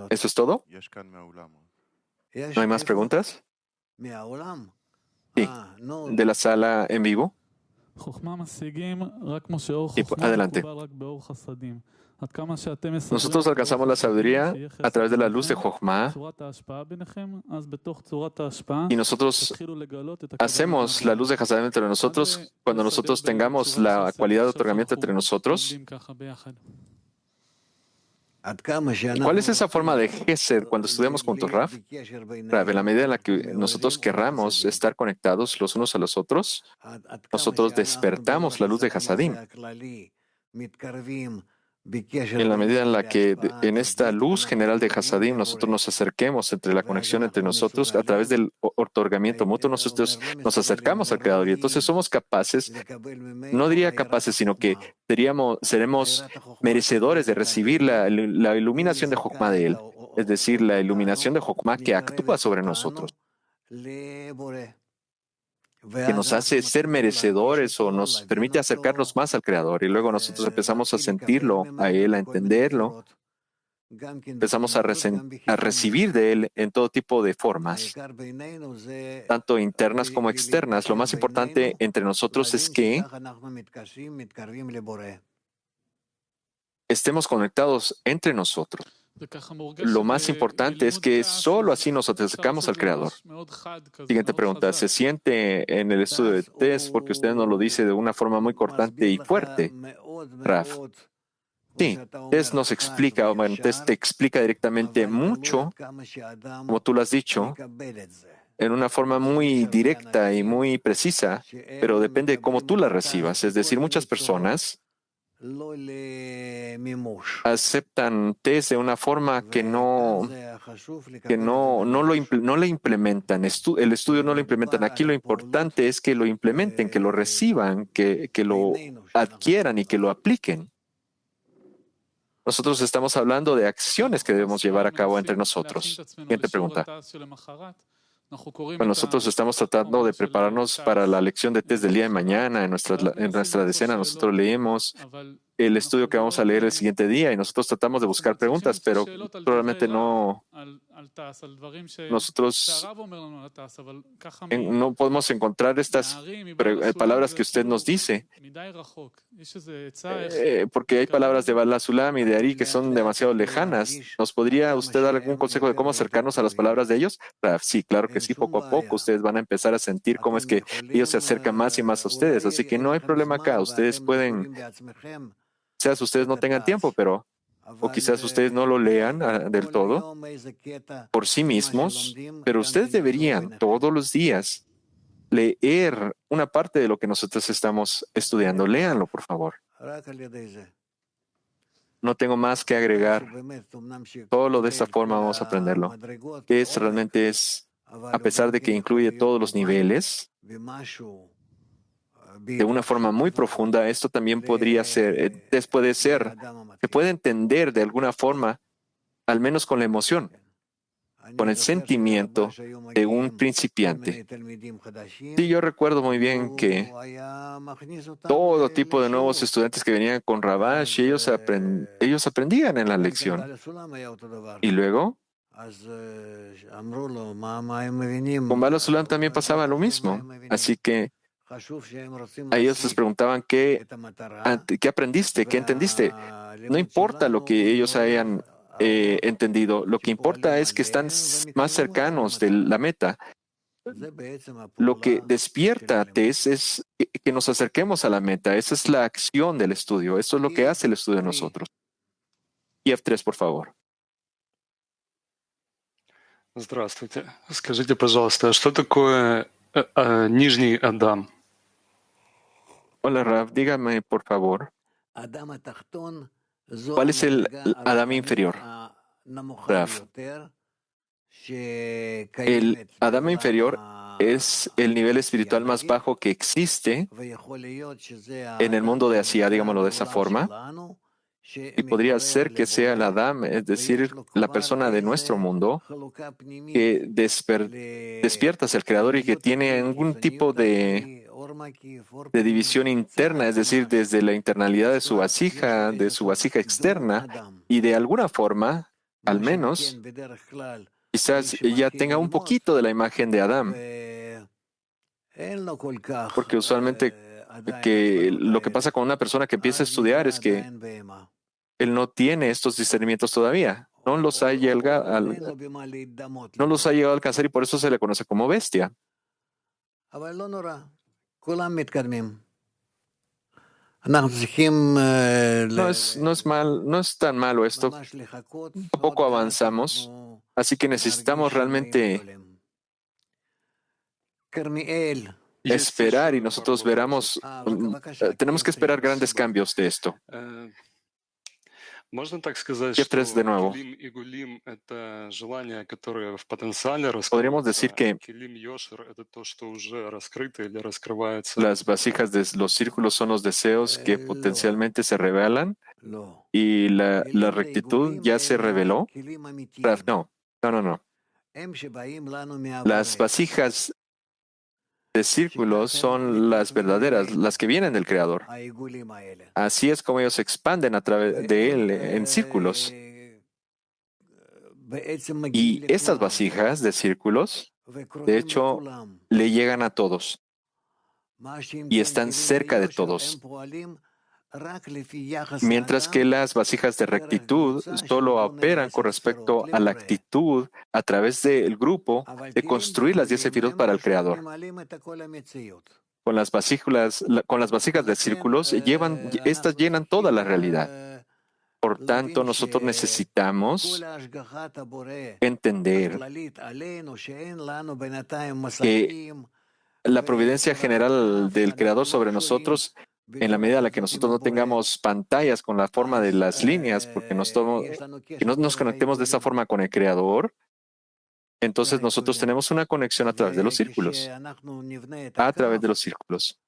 Speaker 1: ¿Eso es todo? ¿No hay más preguntas? Sí, de la sala en vivo. Adelante. Nosotros alcanzamos la sabiduría a través de la luz de Jochma y nosotros hacemos la luz de Hasadim entre nosotros cuando nosotros tengamos la cualidad de otorgamiento entre nosotros. ¿Cuál es esa forma de Gesed cuando estudiamos juntos, Raf? Raf, en la medida en la que nosotros querramos estar conectados los unos a los otros, nosotros despertamos la luz de Hasadim. En la medida en la que en esta luz general de Hasadim nosotros nos acerquemos entre la conexión entre nosotros a través del otorgamiento mutuo, nosotros nos acercamos al Creador y entonces somos capaces, no diría capaces, sino que seremos merecedores de recibir la iluminación de Jochma de Él, es decir, la iluminación de Jochma que actúa sobre nosotros, que nos hace ser merecedores o nos permite acercarnos más al Creador. Y luego nosotros empezamos a sentirlo, a Él, a entenderlo. Empezamos a recibir de Él en todo tipo de formas, tanto internas como externas. Lo más importante entre nosotros es que estemos conectados entre nosotros. Lo más importante es que solo así nos acercamos al Creador. Siguiente pregunta. ¿Se siente en el estudio de test porque usted nos lo dice de una forma muy cortante y fuerte, Raf? Sí, test nos explica, test te explica directamente mucho, como tú lo has dicho, en una forma muy directa y muy precisa, pero depende de cómo tú la recibas. Es decir, muchas personas aceptan test de una forma que no le implementan. El estudio no lo implementan. Aquí lo importante es que lo implementen, que lo reciban, que lo adquieran y que lo apliquen. Nosotros estamos hablando de acciones que debemos llevar a cabo entre nosotros. Siguiente pregunta. Bueno, nosotros estamos tratando de prepararnos para la lección de test del día de mañana. En nuestra decena nosotros leemos el estudio que vamos a leer el siguiente día y nosotros tratamos de buscar preguntas, pero probablemente nosotros no podemos encontrar estas palabras que usted nos dice, porque hay palabras de Bala Sulam y de Ari que son demasiado lejanas. ¿Nos podría usted dar algún consejo de cómo acercarnos a las palabras de ellos? Sí, claro que sí, poco a poco ustedes van a empezar a sentir cómo es que ellos se acercan más y más a ustedes, así que no hay problema acá. Ustedes pueden, quizás ustedes no tengan tiempo, o quizás ustedes no lo lean del todo por sí mismos, pero ustedes deberían todos los días leer una parte de lo que nosotros estamos estudiando. Léanlo, por favor. No tengo más que agregar. Solo de esta forma vamos a aprenderlo. Realmente es, a pesar de que incluye todos los niveles, de una forma muy profunda, esto también podría ser, se puede entender de alguna forma, al menos con la emoción, con el sentimiento de un principiante. Sí, yo recuerdo muy bien que todo tipo de nuevos estudiantes que venían con Rabash, ellos aprendían en la lección. Y luego, con Bala Sulam también pasaba lo mismo. Así que a ellos les preguntaban ¿qué aprendiste? ¿Qué entendiste? No importa lo que ellos hayan entendido. Lo que importa es que están más cercanos de la meta. Lo que despierta es que nos acerquemos a la meta. Esa es la acción del estudio. Eso es lo que hace el estudio de nosotros. Y F3, por favor.
Speaker 6: Здравствуйте. Скажите, пожалуйста, что такое Нижний Адам?
Speaker 1: Hola, Rav. Dígame, por favor. ¿Cuál es el Adán inferior? Rav. El Adán inferior es el nivel espiritual más bajo que existe en el mundo de Asía, digámoslo de esa forma. Y podría ser que sea el Adán, es decir, la persona de nuestro mundo que despierta hacia el Creador y que tiene algún tipo de división interna, es decir, desde la internalidad de su vasija externa, y de alguna forma, al menos, quizás ella tenga un poquito de la imagen de Adán, porque usualmente lo que pasa con una persona que empieza a estudiar es que él no tiene estos discernimientos todavía, no los ha llegado a alcanzar y por eso se le conoce como bestia. No es tan malo esto. Poco a poco avanzamos, así que necesitamos realmente esperar y nosotros tenemos que esperar grandes cambios de esto. F3 de nuevo. Podríamos decir que las vasijas de los círculos son los deseos que potencialmente se revelan y la rectitud ya se reveló. No. Las vasijas de círculos son las verdaderas, las que vienen del Creador. Así es como ellos se expanden a través de Él en círculos. Y estas vasijas de círculos, de hecho, le llegan a todos y están cerca de todos. Mientras que las vasijas de rectitud solo operan con respecto a la actitud a través del grupo de construir las 10 sefirot para el Creador. Con las vasijas de círculos, estas llenan toda la realidad. Por tanto, nosotros necesitamos entender que la providencia general del Creador sobre nosotros, en la medida en la que nosotros no tengamos pantallas con la forma de las líneas, porque que no nos conectemos de esta forma con el Creador, entonces nosotros tenemos una conexión a través de los círculos. A través de los círculos.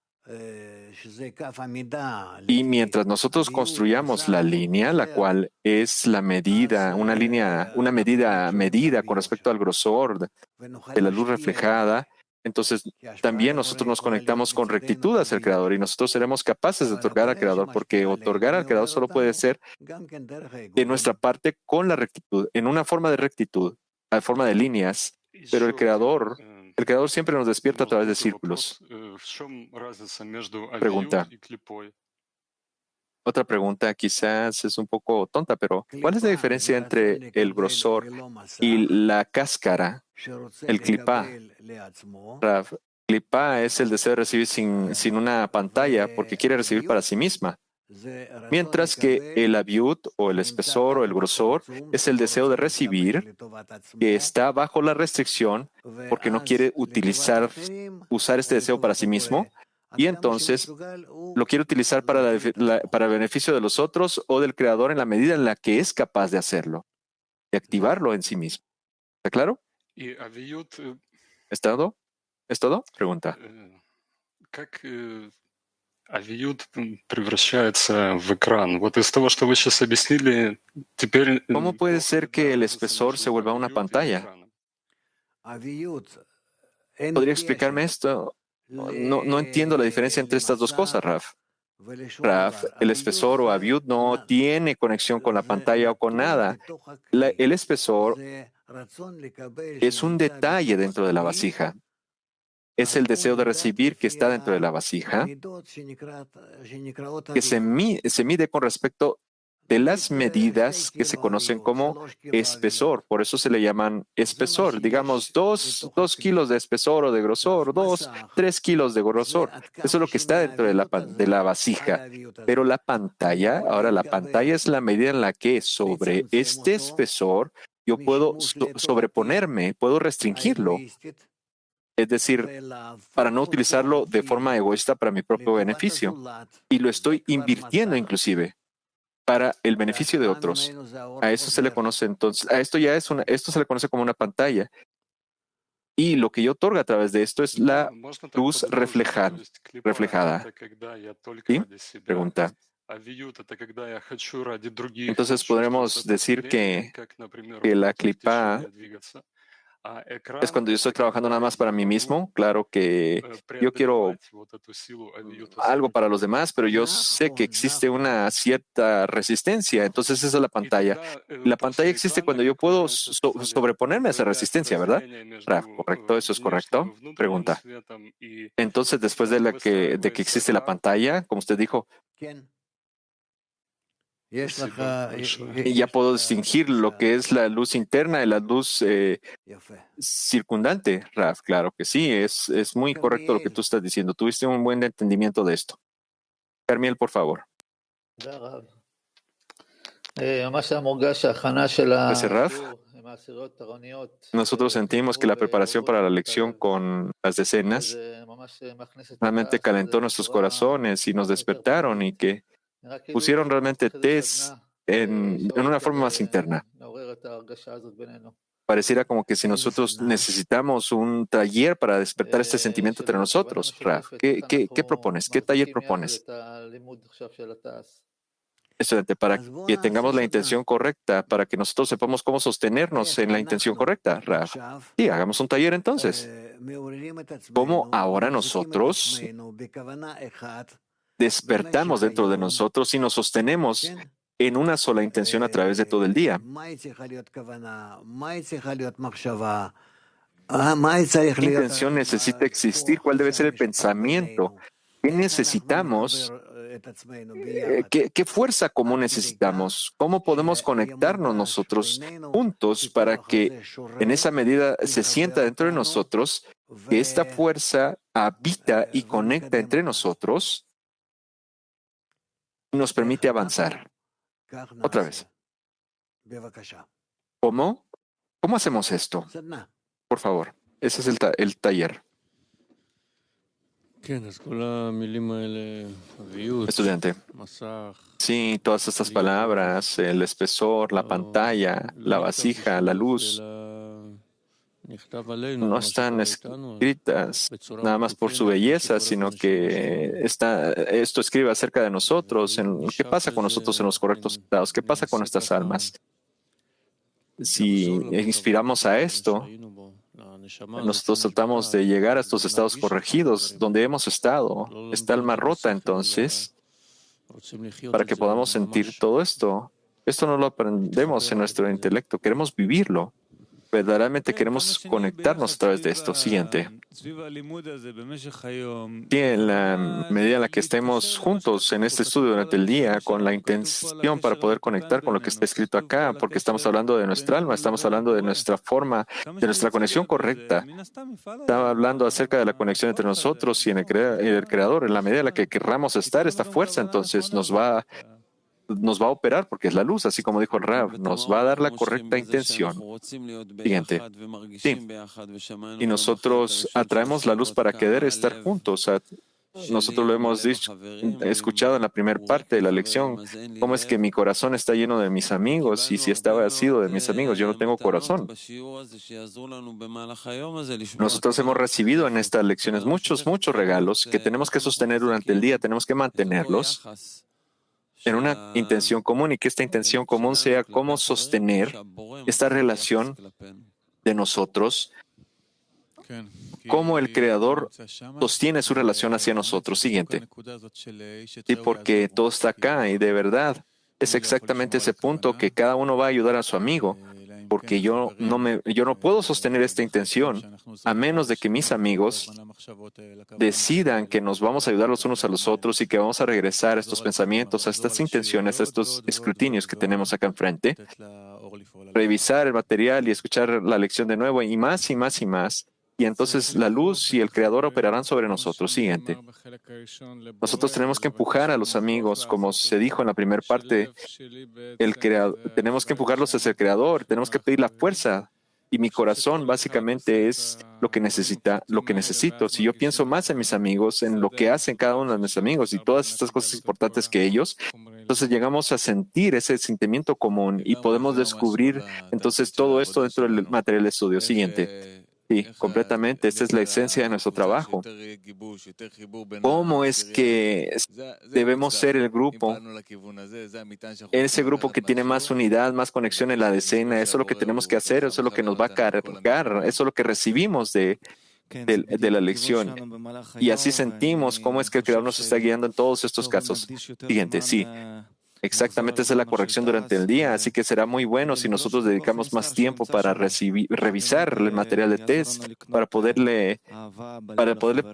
Speaker 1: Y mientras nosotros construyamos la línea, la cual es la medida, una medida medida con respecto al grosor de la luz reflejada, entonces también nosotros nos conectamos con rectitud hacia el Creador y nosotros seremos capaces de otorgar al Creador, porque otorgar al Creador solo puede ser de nuestra parte con la rectitud, en una forma de rectitud, en forma de líneas, pero el Creador siempre nos despierta a través de círculos. Pregunta. Otra pregunta quizás es un poco tonta, pero ¿cuál es la diferencia entre el grosor y la cáscara, el clipá? Clipá es el deseo de recibir sin una pantalla porque quiere recibir para sí misma. Mientras que el aviut o el espesor o el grosor es el deseo de recibir que está bajo la restricción porque no quiere usar este deseo para sí mismo y entonces lo quiere utilizar para el beneficio de los otros o del Creador en la medida en la que es capaz de hacerlo, de activarlo en sí mismo. ¿Está claro? ¿Es todo? ¿Es todo? Pregunta.
Speaker 6: Авиют превращается в экран. Вот из того, что вы сейчас объяснили, теперь...
Speaker 1: ¿Cómo puede ser que el espesor se vuelva una pantalla? ¿Podría explicarme esto? No entiendo la diferencia entre estas dos cosas, Raf. Raf, el espesor o aviut no tiene conexión con la pantalla o con nada. El espesor es un detalle dentro de la vasija. Es el deseo de recibir que está dentro de la vasija, que se mide con respecto de las medidas que se conocen como espesor. Por eso se le llaman espesor. Digamos, 2 kilos de espesor o de grosor, 3 kilos de grosor. Eso es lo que está dentro de la vasija. Pero la pantalla es la medida en la que sobre este espesor yo puedo sobreponerme, puedo restringirlo. Es decir, para no utilizarlo de forma egoísta para mi propio beneficio. Y lo estoy invirtiendo inclusive para el beneficio de otros. A eso se le conoce entonces, esto se le conoce como una pantalla. Y lo que yo otorgo a través de esto es la luz reflejada. ¿Sí? Pregunta. Entonces podremos decir que la clipa es cuando yo estoy trabajando nada más para mí mismo. Claro que yo quiero algo para los demás, pero yo sé que existe una cierta resistencia. Entonces esa es la pantalla. La pantalla existe cuando yo puedo sobreponerme a esa resistencia, ¿verdad? Raf, ¿correcto? ¿Eso es correcto? Pregunta. Entonces, después de que existe la pantalla, como usted dijo, y ya puedo distinguir lo que es la luz interna y la luz circundante. Raf, claro que sí, es muy correcto lo que tú estás diciendo. Tuviste un buen entendimiento de esto. Carmiel, por favor. Gracias, Raf. Nosotros sentimos que la preparación para la lección con las decenas realmente calentó nuestros corazones y nos despertaron y que pusieron realmente test en una forma más interna. Pareciera como que si nosotros necesitamos un taller para despertar este sentimiento entre nosotros. Raf, ¿qué propones? ¿Qué taller propones? Estudiante, para que tengamos la intención correcta, para que nosotros sepamos cómo sostenernos en la intención correcta, Raf. Sí, hagamos un taller entonces. ¿Cómo ahora nosotros despertamos dentro de nosotros y nos sostenemos en una sola intención a través de todo el día? ¿Qué intención necesita existir? ¿Cuál debe ser el pensamiento? ¿Qué necesitamos? ¿Qué fuerza común necesitamos? ¿Cómo podemos conectarnos nosotros juntos para que en esa medida se sienta dentro de nosotros que esta fuerza habita y conecta entre nosotros y nos permite avanzar? Otra vez. ¿Cómo? ¿Cómo hacemos esto? Por favor. Ese es el taller. Estudiante. Sí, todas estas palabras, el espesor, la pantalla, la vasija, la luz, no están escritas nada más por su belleza, sino que esto escribe acerca de nosotros, en qué pasa con nosotros en los correctos estados, qué pasa con nuestras almas. Si inspiramos a esto, nosotros tratamos de llegar a estos estados corregidos donde hemos estado. Esta alma rota, entonces, para que podamos sentir todo esto. Esto no lo aprendemos en nuestro intelecto, queremos vivirlo. Verdaderamente queremos conectarnos a través de esto. Siguiente. Sí, en la medida en la que estemos juntos en este estudio durante el día, con la intención para poder conectar con lo que está escrito acá, porque estamos hablando de nuestra alma, estamos hablando de nuestra forma, de nuestra conexión correcta. Estaba hablando acerca de la conexión entre nosotros y el Creador. En la medida en la que querramos estar, esta fuerza entonces nos va a operar, porque es la luz, así como dijo el Rav, nos va a dar la correcta intención. Siguiente. Sí. Y nosotros atraemos la luz para querer estar juntos. Nosotros lo hemos escuchado en la primera parte de la lección. ¿Cómo es que mi corazón está lleno de mis amigos? Y si está vacío de mis amigos, yo no tengo corazón. Nosotros hemos recibido en estas lecciones muchos regalos que tenemos que sostener durante el día, tenemos que mantenerlos en una intención común, y que esta intención común sea cómo sostener esta relación de nosotros, cómo el Creador sostiene su relación hacia nosotros. Siguiente. Sí, porque todo está acá, y de verdad es exactamente ese punto que cada uno va a ayudar a su amigo, porque yo no puedo sostener esta intención a menos de que mis amigos decidan que nos vamos a ayudar los unos a los otros y que vamos a regresar a estos pensamientos, a estas intenciones, a estos escrutinios que tenemos acá enfrente, revisar el material y escuchar la lección de nuevo, y más y más y más. Y entonces la luz y el Creador operarán sobre nosotros. Siguiente. Nosotros tenemos que empujar a los amigos, como se dijo en la primera parte, tenemos que empujarlos hacia el Creador, tenemos que pedir la fuerza. Y mi corazón básicamente es lo que necesito. Si yo pienso más en mis amigos, en lo que hacen cada uno de mis amigos y todas estas cosas importantes que ellos, entonces llegamos a sentir ese sentimiento común y podemos descubrir entonces todo esto dentro del material de estudio. Siguiente. Sí, completamente. Esta es la esencia de nuestro trabajo. ¿Cómo es que debemos ser el grupo? Ese grupo que tiene más unidad, más conexión en la decena, eso es lo que tenemos que hacer, eso es lo que nos va a cargar, eso es lo que recibimos de la lección. Y así sentimos cómo es que el Creador nos está guiando en todos estos casos. Siguiente, sí. Exactamente, esa es la corrección durante el día, así que será muy bueno si nosotros dedicamos más tiempo para revisar el material de test, para poderle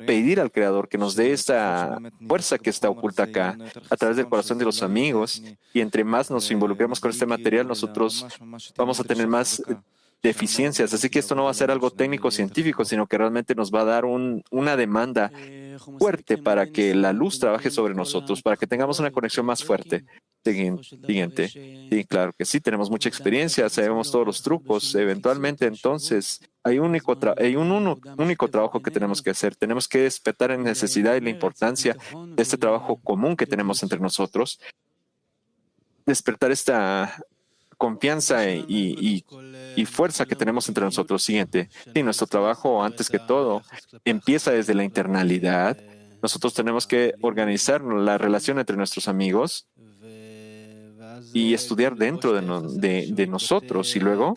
Speaker 1: pedir al Creador que nos dé esta fuerza que está oculta acá, a través del corazón de los amigos, y entre más nos involucremos con este material, nosotros vamos a tener más deficiencias. Así que esto no va a ser algo técnico-científico, sino que realmente nos va a dar una demanda fuerte para que la luz trabaje sobre nosotros, para que tengamos una conexión más fuerte. Siguiente. Sí, claro que sí, tenemos mucha experiencia, sabemos todos los trucos. Eventualmente, entonces, hay un único trabajo que tenemos que hacer. Tenemos que despertar en necesidad y la importancia de este trabajo común que tenemos entre nosotros. Despertar esta confianza y fuerza que tenemos entre nosotros. Siguiente. Sí, nuestro trabajo, antes que todo, empieza desde la internalidad. Nosotros tenemos que organizar la relación entre nuestros amigos y estudiar dentro de nosotros. Y luego,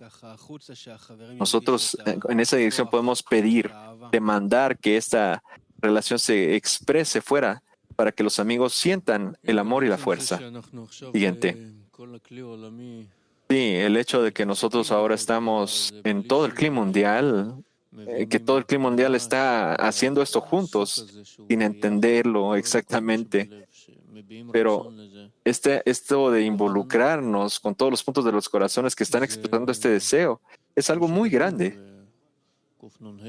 Speaker 1: nosotros en esa dirección podemos pedir, demandar que esta relación se exprese fuera para que los amigos sientan el amor y la fuerza. Siguiente. Sí, el hecho de que nosotros ahora estamos en todo el clima mundial, que todo el clima mundial está haciendo esto juntos, sin entenderlo exactamente. Pero esto de involucrarnos con todos los puntos de los corazones que están expresando este deseo, es algo muy grande.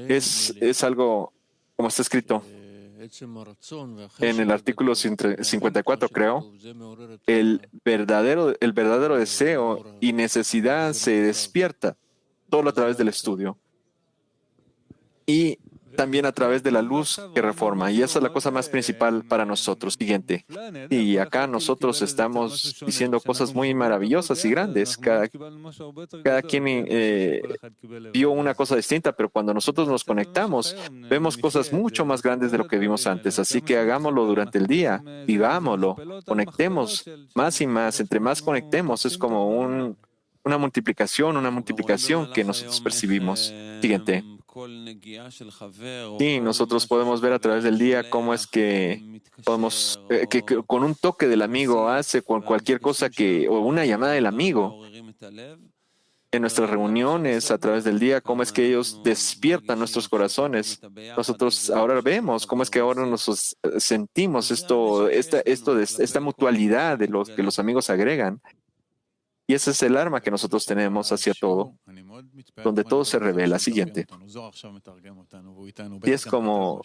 Speaker 1: Es algo, como está escrito, En el artículo 54, creo, el verdadero deseo y necesidad se despierta solo a través del estudio y también a través de la luz que reforma. Y esa es la cosa más principal para nosotros. Siguiente. Y acá nosotros estamos diciendo cosas muy maravillosas y grandes. Cada quien vio una cosa distinta, pero cuando nosotros nos conectamos, vemos cosas mucho más grandes de lo que vimos antes. Así que hagámoslo durante el día, vivámoslo, conectemos más y más. Entre más conectemos, es como una multiplicación que nosotros percibimos. Siguiente. Sí, nosotros podemos ver a través del día cómo es que podemos, que con un toque del amigo hace con cualquier cosa o una llamada del amigo en nuestras reuniones a través del día, cómo es que ellos despiertan nuestros corazones. Nosotros ahora vemos cómo es que ahora nos sentimos esta mutualidad de los que los amigos agregan. Y ese es el arma que nosotros tenemos hacia todo, donde todo se revela. Siguiente. Y es como,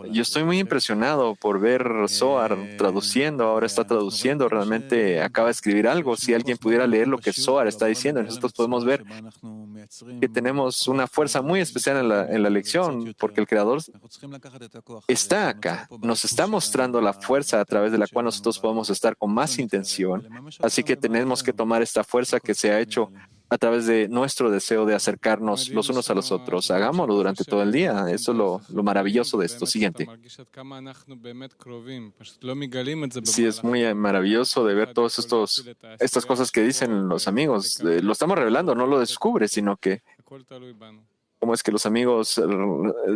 Speaker 1: yo estoy muy impresionado por ver Zohar traduciendo, ahora está traduciendo, realmente acaba de escribir algo. Si alguien pudiera leer lo que Zohar está diciendo, nosotros podemos ver que tenemos una fuerza muy especial en la lección, porque el Creador está acá, nos está mostrando la fuerza a través de la cual nosotros podemos estar con más intención. Así que tenemos que tomar esta fuerza que se ha hecho a través de nuestro deseo de acercarnos los unos a los otros. Hagámoslo durante todo el día. Eso es lo maravilloso de esto. Siguiente. Sí, es muy maravilloso de ver todas estas cosas que dicen los amigos. Lo estamos revelando, no lo descubres, sino que cómo es que los amigos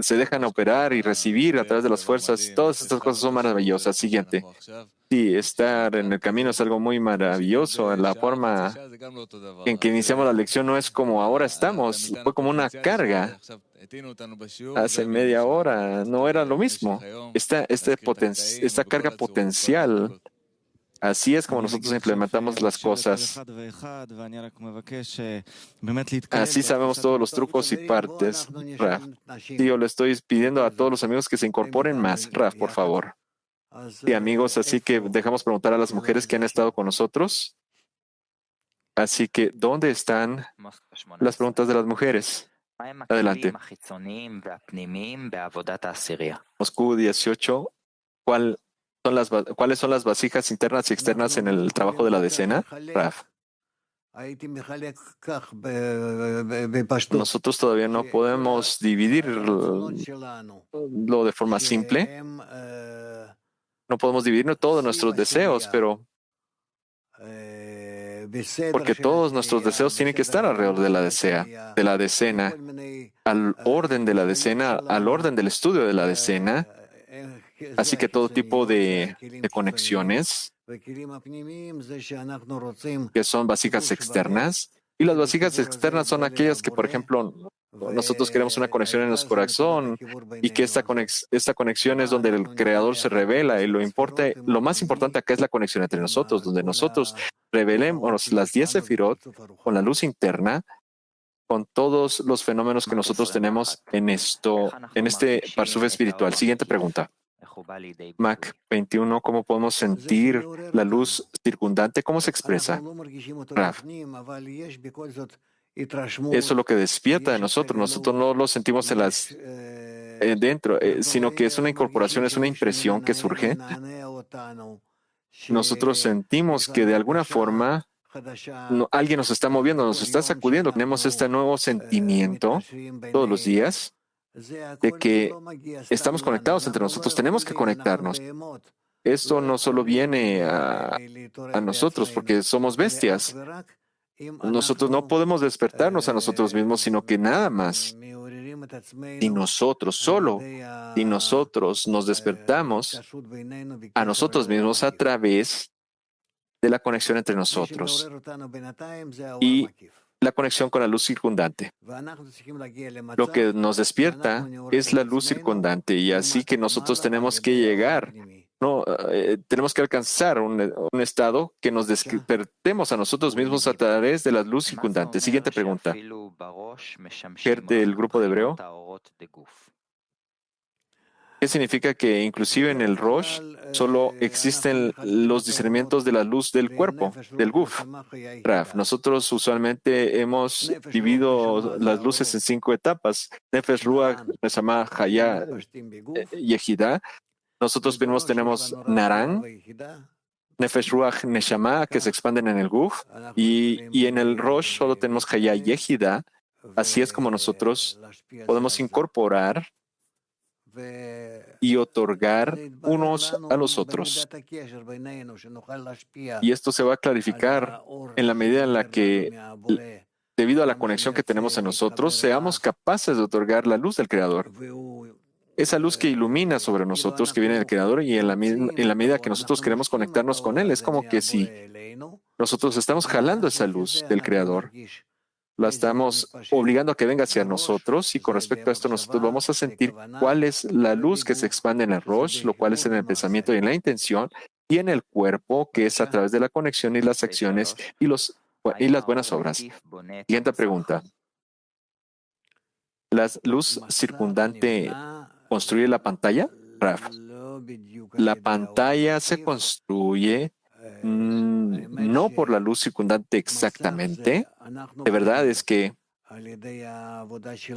Speaker 1: se dejan operar y recibir a través de las fuerzas. Todas estas cosas son maravillosas. Siguiente. Sí, estar en el camino es algo muy maravilloso. La forma en que iniciamos la lección no es como ahora estamos, fue como una carga. Hace media hora no era lo mismo. Esta carga potencial, así es como nosotros implementamos las cosas. Así sabemos todos los trucos y partes. Raf, sí, yo le estoy pidiendo a todos los amigos que se incorporen más. Raf, por favor. Sí, amigos, así que dejamos preguntar a las mujeres que han estado con nosotros. Así que, ¿dónde están las preguntas de las mujeres? Adelante. Moscú 18. ¿Cuáles son las vasijas internas y externas en el trabajo de la decena? Raf. Nosotros todavía no podemos dividirlo de forma simple. No podemos dividir todos nuestros deseos, pero porque todos nuestros deseos tienen que estar alrededor de la decena, al orden de la decena, al orden del estudio de la decena. Así que todo tipo de conexiones que son vasijas externas. Y las vasijas externas son aquellas que, por ejemplo, nosotros queremos una conexión en nuestro corazón y que esta conexión es donde el Creador se revela. Y lo más importante acá es la conexión entre nosotros, donde nosotros revelemos las 10 sefirot con la luz interna, con todos los fenómenos que nosotros tenemos en este parsuf espiritual. Siguiente pregunta. Mac 21, ¿cómo podemos sentir la luz circundante? ¿Cómo se expresa? Raf. Eso es lo que despierta de nosotros. Nosotros no lo sentimos dentro, sino que es una incorporación, es una impresión que surge. Nosotros sentimos que de alguna forma alguien nos está moviendo, nos está sacudiendo. Tenemos este nuevo sentimiento todos los días de que estamos conectados entre nosotros. Tenemos que conectarnos. Esto no solo viene a nosotros porque somos bestias. Nosotros no podemos despertarnos a nosotros mismos, sino que nada más. Si nosotros nos despertamos a nosotros mismos a través de la conexión entre nosotros y la conexión con la luz circundante. Lo que nos despierta es la luz circundante y así que nosotros tenemos que llegar, tenemos que alcanzar un estado que nos despertemos a nosotros mismos a través de la luz circundante. Siguiente pregunta. Ger del grupo de hebreo. ¿Qué significa que inclusive en el Rosh solo existen los discernimientos de la luz del cuerpo, del Guf? Raf, nosotros usualmente hemos dividido las luces en 5 etapas: Nefesh, Ruach, Neshama, Hayah, Yehidah. Nosotros primero tenemos Naran, Nefesh, Ruach, Neshama, que se expanden en el Guf, y en el Rosh solo tenemos Hayah, Yehidah. Así es como nosotros podemos incorporar y otorgar unos a los otros. Y esto se va a clarificar en la medida en la que, debido a la conexión que tenemos en nosotros, seamos capaces de otorgar la luz del Creador. Esa luz que ilumina sobre nosotros, que viene del Creador, y en la medida que nosotros queremos conectarnos con Él, es como que si nosotros estamos jalando esa luz del Creador, la estamos obligando a que venga hacia nosotros, y con respecto a esto nosotros vamos a sentir cuál es la luz que se expande en el Rosh, lo cual es en el pensamiento y en la intención, y en el cuerpo, que es a través de la conexión y las acciones y las buenas obras. Siguiente pregunta. ¿La luz circundante construye la pantalla? Raf. La pantalla se construye no por la luz circundante exactamente. De verdad es que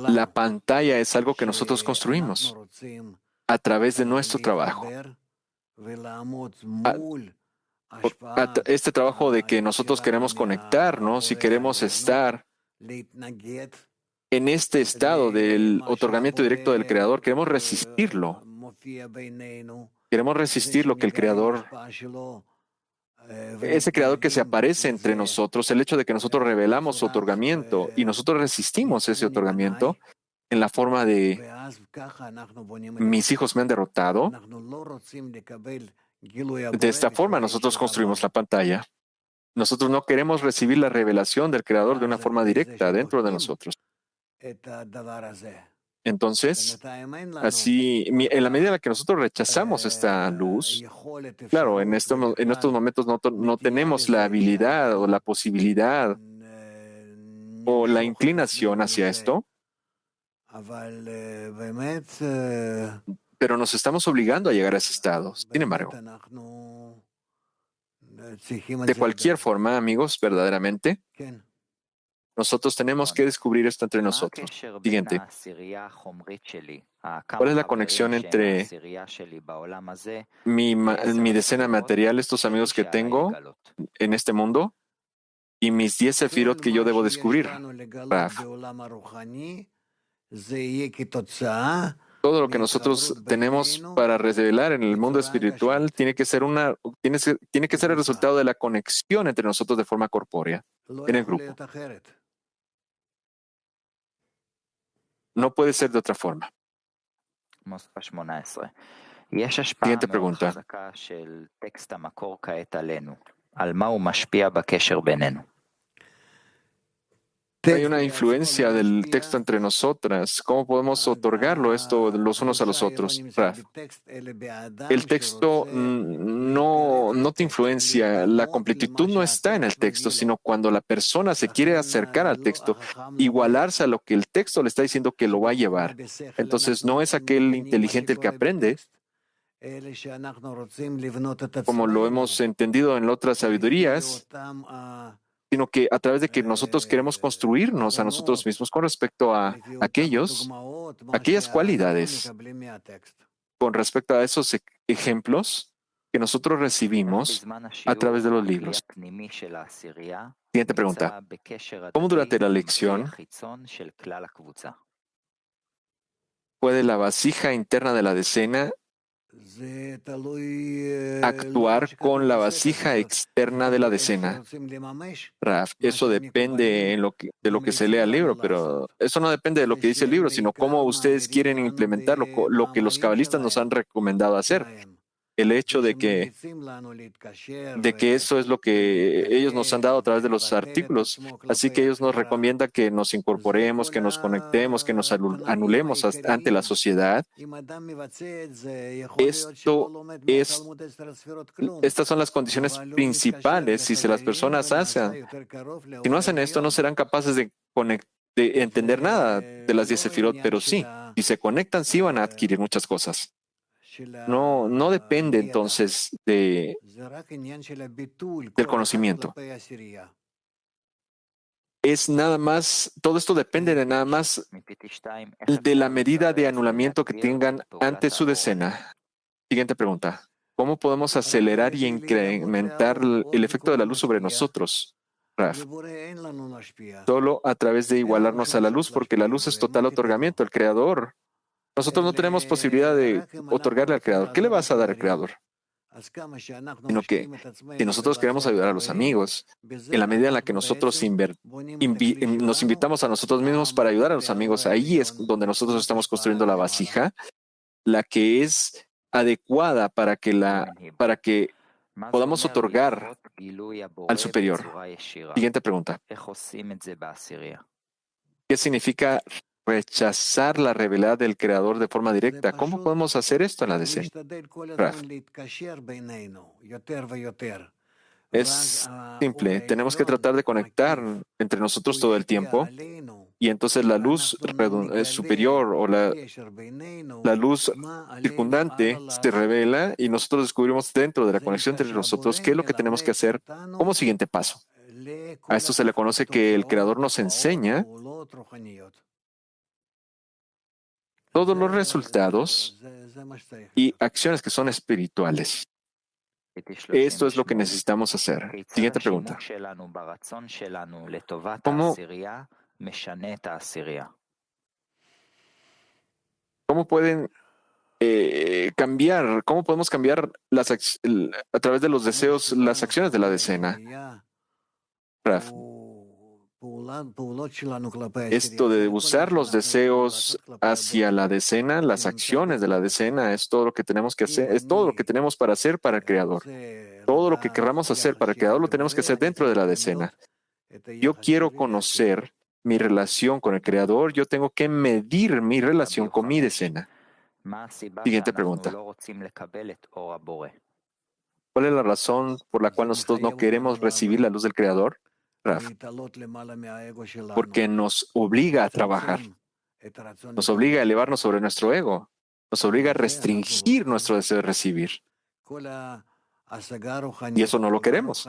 Speaker 1: la pantalla es algo que nosotros construimos a través de nuestro trabajo. Este trabajo de que nosotros queremos conectarnos y queremos estar en este estado del otorgamiento directo del Creador, queremos resistirlo. Queremos resistir lo que el Creador, ese Creador que se aparece entre nosotros, el hecho de que nosotros revelamos su otorgamiento y nosotros resistimos ese otorgamiento en la forma de mis hijos me han derrotado. De esta forma nosotros construimos la pantalla. Nosotros no queremos recibir la revelación del Creador de una forma directa dentro de nosotros. Entonces, así, en la medida en la que nosotros rechazamos esta luz, claro, en estos momentos no tenemos la habilidad o la posibilidad o la inclinación hacia esto, pero nos estamos obligando a llegar a ese estado. Sin embargo, de cualquier forma, amigos, verdaderamente, nosotros tenemos que descubrir esto entre nosotros. Siguiente. ¿Cuál es la conexión entre mi decena material, estos amigos que tengo en este mundo, y mis 10 sefirot que yo debo descubrir? Raf. Todo lo que nosotros tenemos para revelar en el mundo espiritual tiene que ser el resultado de la conexión entre nosotros de forma corpórea, en el grupo. No puede ser de otra forma. Siguiente pregunta. Hay una influencia del texto entre nosotras. ¿Cómo podemos otorgarlo esto los unos a los otros? Raf. El texto no te influencia. La completitud no está en el texto, sino cuando la persona se quiere acercar al texto, igualarse a lo que el texto le está diciendo que lo va a llevar. Entonces no es aquel inteligente el que aprende, como lo hemos entendido en otras sabidurías, sino que a través de que nosotros queremos construirnos a nosotros mismos con respecto a aquellas cualidades, con respecto a esos ejemplos que nosotros recibimos a través de los libros. Siguiente pregunta. ¿Cómo durante la lección puede la vasija interna de la decena actuar con la vasija externa de la decena? Raf, eso depende de lo que se lea el libro, pero eso no depende de lo que dice el libro, sino cómo ustedes quieren implementar lo que los cabalistas nos han recomendado hacer. El hecho de que eso es lo que ellos nos han dado a través de los artículos. Así que ellos nos recomiendan que nos incorporemos, que nos conectemos, que nos anulemos ante la sociedad. Estas son las condiciones principales. Si las personas si no hacen esto, no serán capaces de entender nada de las 10 sefirot, pero sí, si se conectan, sí van a adquirir muchas cosas. no depende entonces del conocimiento. Es nada más, todo esto depende de nada más de la medida de anulamiento que tengan ante su decena. Siguiente pregunta. ¿Cómo podemos acelerar y incrementar el efecto de la luz sobre nosotros? Raf. Solo a través de igualarnos a la luz, porque la luz es total otorgamiento. El Creador. Nosotros no tenemos posibilidad de otorgarle al Creador. ¿Qué le vas a dar al Creador? Sino que si nosotros queremos ayudar a los amigos, en la medida en la que nosotros nos invitamos a nosotros mismos para ayudar a los amigos, ahí es donde nosotros estamos construyendo la vasija, la que es adecuada para que podamos otorgar al superior. Siguiente pregunta. ¿Qué significa rechazar la revelada del Creador de forma directa? ¿Cómo podemos hacer esto en la decena? Raf. Es simple. Tenemos que tratar de conectar entre nosotros todo el tiempo y entonces la luz superior o la luz circundante se revela y nosotros descubrimos dentro de la conexión entre nosotros qué es lo que tenemos que hacer como siguiente paso. A esto se le conoce que el Creador nos enseña todos los resultados y acciones que son espirituales. Esto es lo que necesitamos hacer. Siguiente pregunta. ¿Cómo pueden cambiar? ¿Cómo podemos cambiar a través de los deseos las acciones de la decena? Raf. Esto de usar los deseos hacia la decena, las acciones de la decena, es todo lo que tenemos que hacer, es todo lo que tenemos para hacer para el Creador. Todo lo que querramos hacer para el Creador lo tenemos que hacer dentro de la decena. Yo quiero conocer mi relación con el Creador, yo tengo que medir mi relación con mi decena. Siguiente pregunta. ¿Cuál es la razón por la cual nosotros no queremos recibir la luz del Creador? Raf. Porque nos obliga a trabajar, nos obliga a elevarnos sobre nuestro ego, nos obliga a restringir nuestro deseo de recibir. Y eso no lo queremos.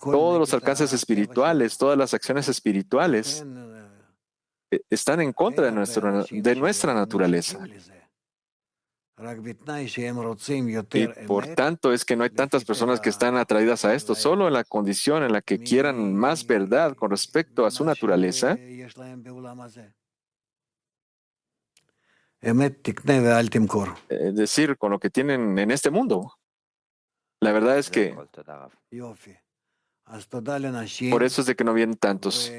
Speaker 1: Todos los alcances espirituales, todas las acciones espirituales están en contra de nuestra naturaleza. Y por tanto es que no hay tantas personas que están atraídas a esto, solo en la condición en la que quieran más verdad con respecto a su naturaleza. Es decir, con lo que tienen en este mundo. La verdad es que por eso es de que no vienen tantos.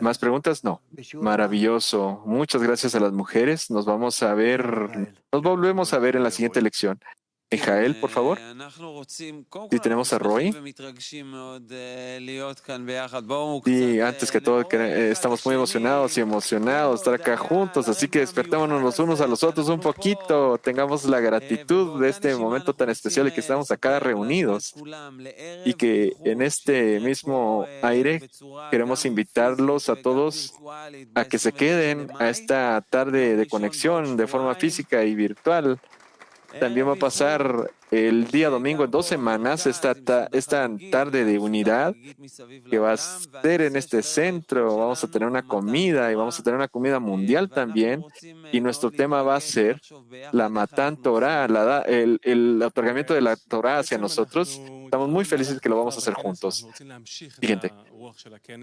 Speaker 1: ¿Más preguntas? No. Maravilloso. Muchas gracias a las mujeres. Nos volvemos a ver en la siguiente lección. Mijael, por favor. Sí, tenemos a Roy. Y antes que todo, estamos muy emocionados de estar acá juntos, así que despertémonos los unos a los otros un poquito, tengamos la gratitud de este momento tan especial y que estamos acá reunidos. Y que en este mismo aire queremos invitarlos a todos a que se queden a esta tarde de conexión de forma física y virtual. También va a pasar el día domingo en 2 semanas, esta tarde de unidad que va a ser en este centro. Vamos a tener una comida y vamos a tener una comida mundial también. Y nuestro tema va a ser la Matan Torah, el otorgamiento de la Torah hacia nosotros. Estamos muy felices que lo vamos a hacer juntos. Siguiente.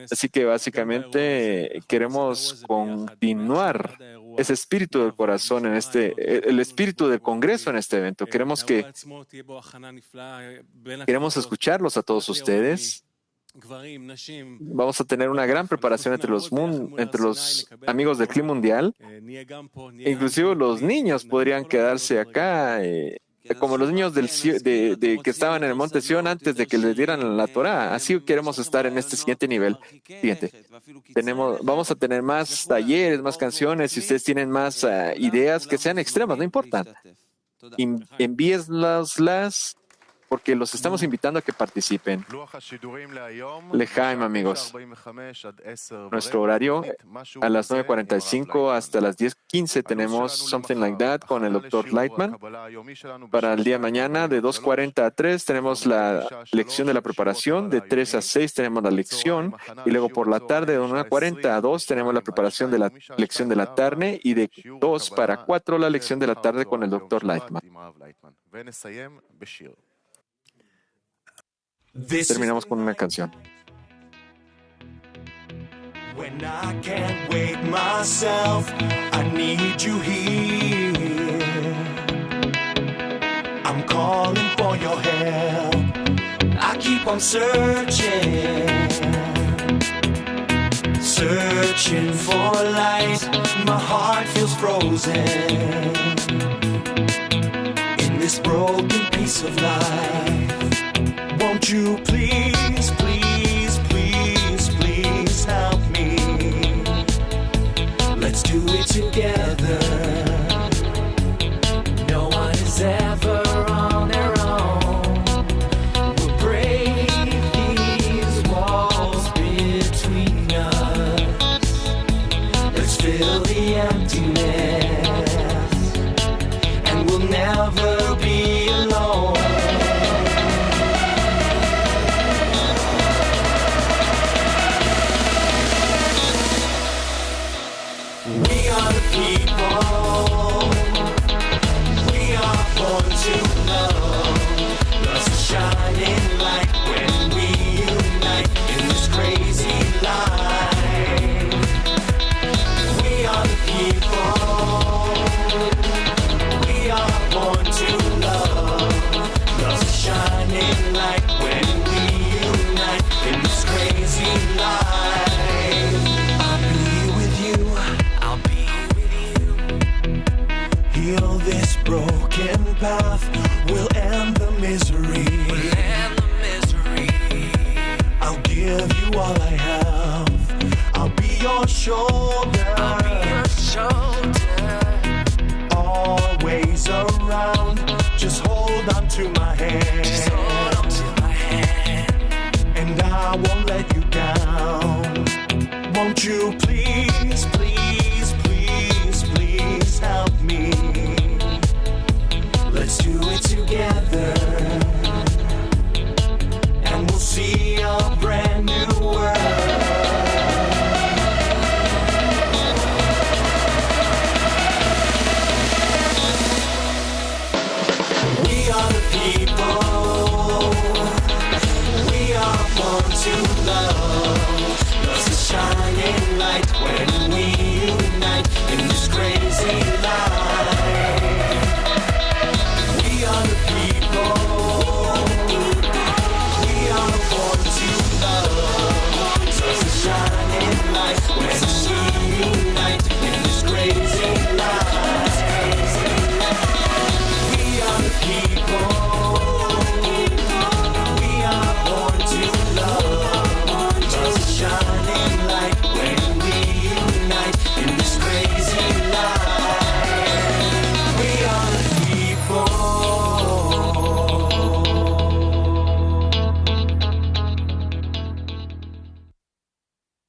Speaker 1: Así que básicamente queremos continuar ese espíritu del corazón el espíritu del Congreso en este evento. Queremos escucharlos a todos ustedes. Vamos a tener una gran preparación entre los amigos del Club Mundial. Inclusive los niños podrían quedarse acá, como los niños que estaban en el Monte Sión antes de que les dieran la Torá. Así queremos estar en este siguiente nivel. Siguiente. Vamos a tener más talleres, más canciones. Si ustedes tienen más ideas que sean extremas, no importa. Envíenlas porque los estamos invitando a que participen. Lejaim, amigos. Nuestro horario a las 9:45 hasta las 10:15 tenemos Something Like That con el Dr. Lightman. Para el día de mañana de 2:40 a 3 tenemos la lección de la preparación. De 3 a 6 tenemos la lección. Y luego por la tarde de 1:40 a 2 tenemos la preparación de la lección de la tarde. Y de 2 para 4 la lección de la tarde con el Dr. Lightman. Terminamos con una canción.
Speaker 7: When I can't wake myself, I need you here. I'm calling for your help. I keep on searching, searching for light. My heart feels frozen in this broken piece of life. Won't you please, please, please, please help me? Let's do it together. No one is ever on their own. We'll break these walls between us. Let's fill the emptiness, and we'll never be alone. We are the people. We are born to love. Love's a shining light when we unite in this crazy life. We are the people. We are born to love. Love's a shining light when we unite in this crazy life. Heal this broken path. We'll end the misery. I'll give you all I have. I'll be your shoulder. Always around. Just hold on to my hand. And I won't let you down. Won't you please, please, please, please help me? Let's do it together, and we'll see a brand new world. We are the people. We are born to love.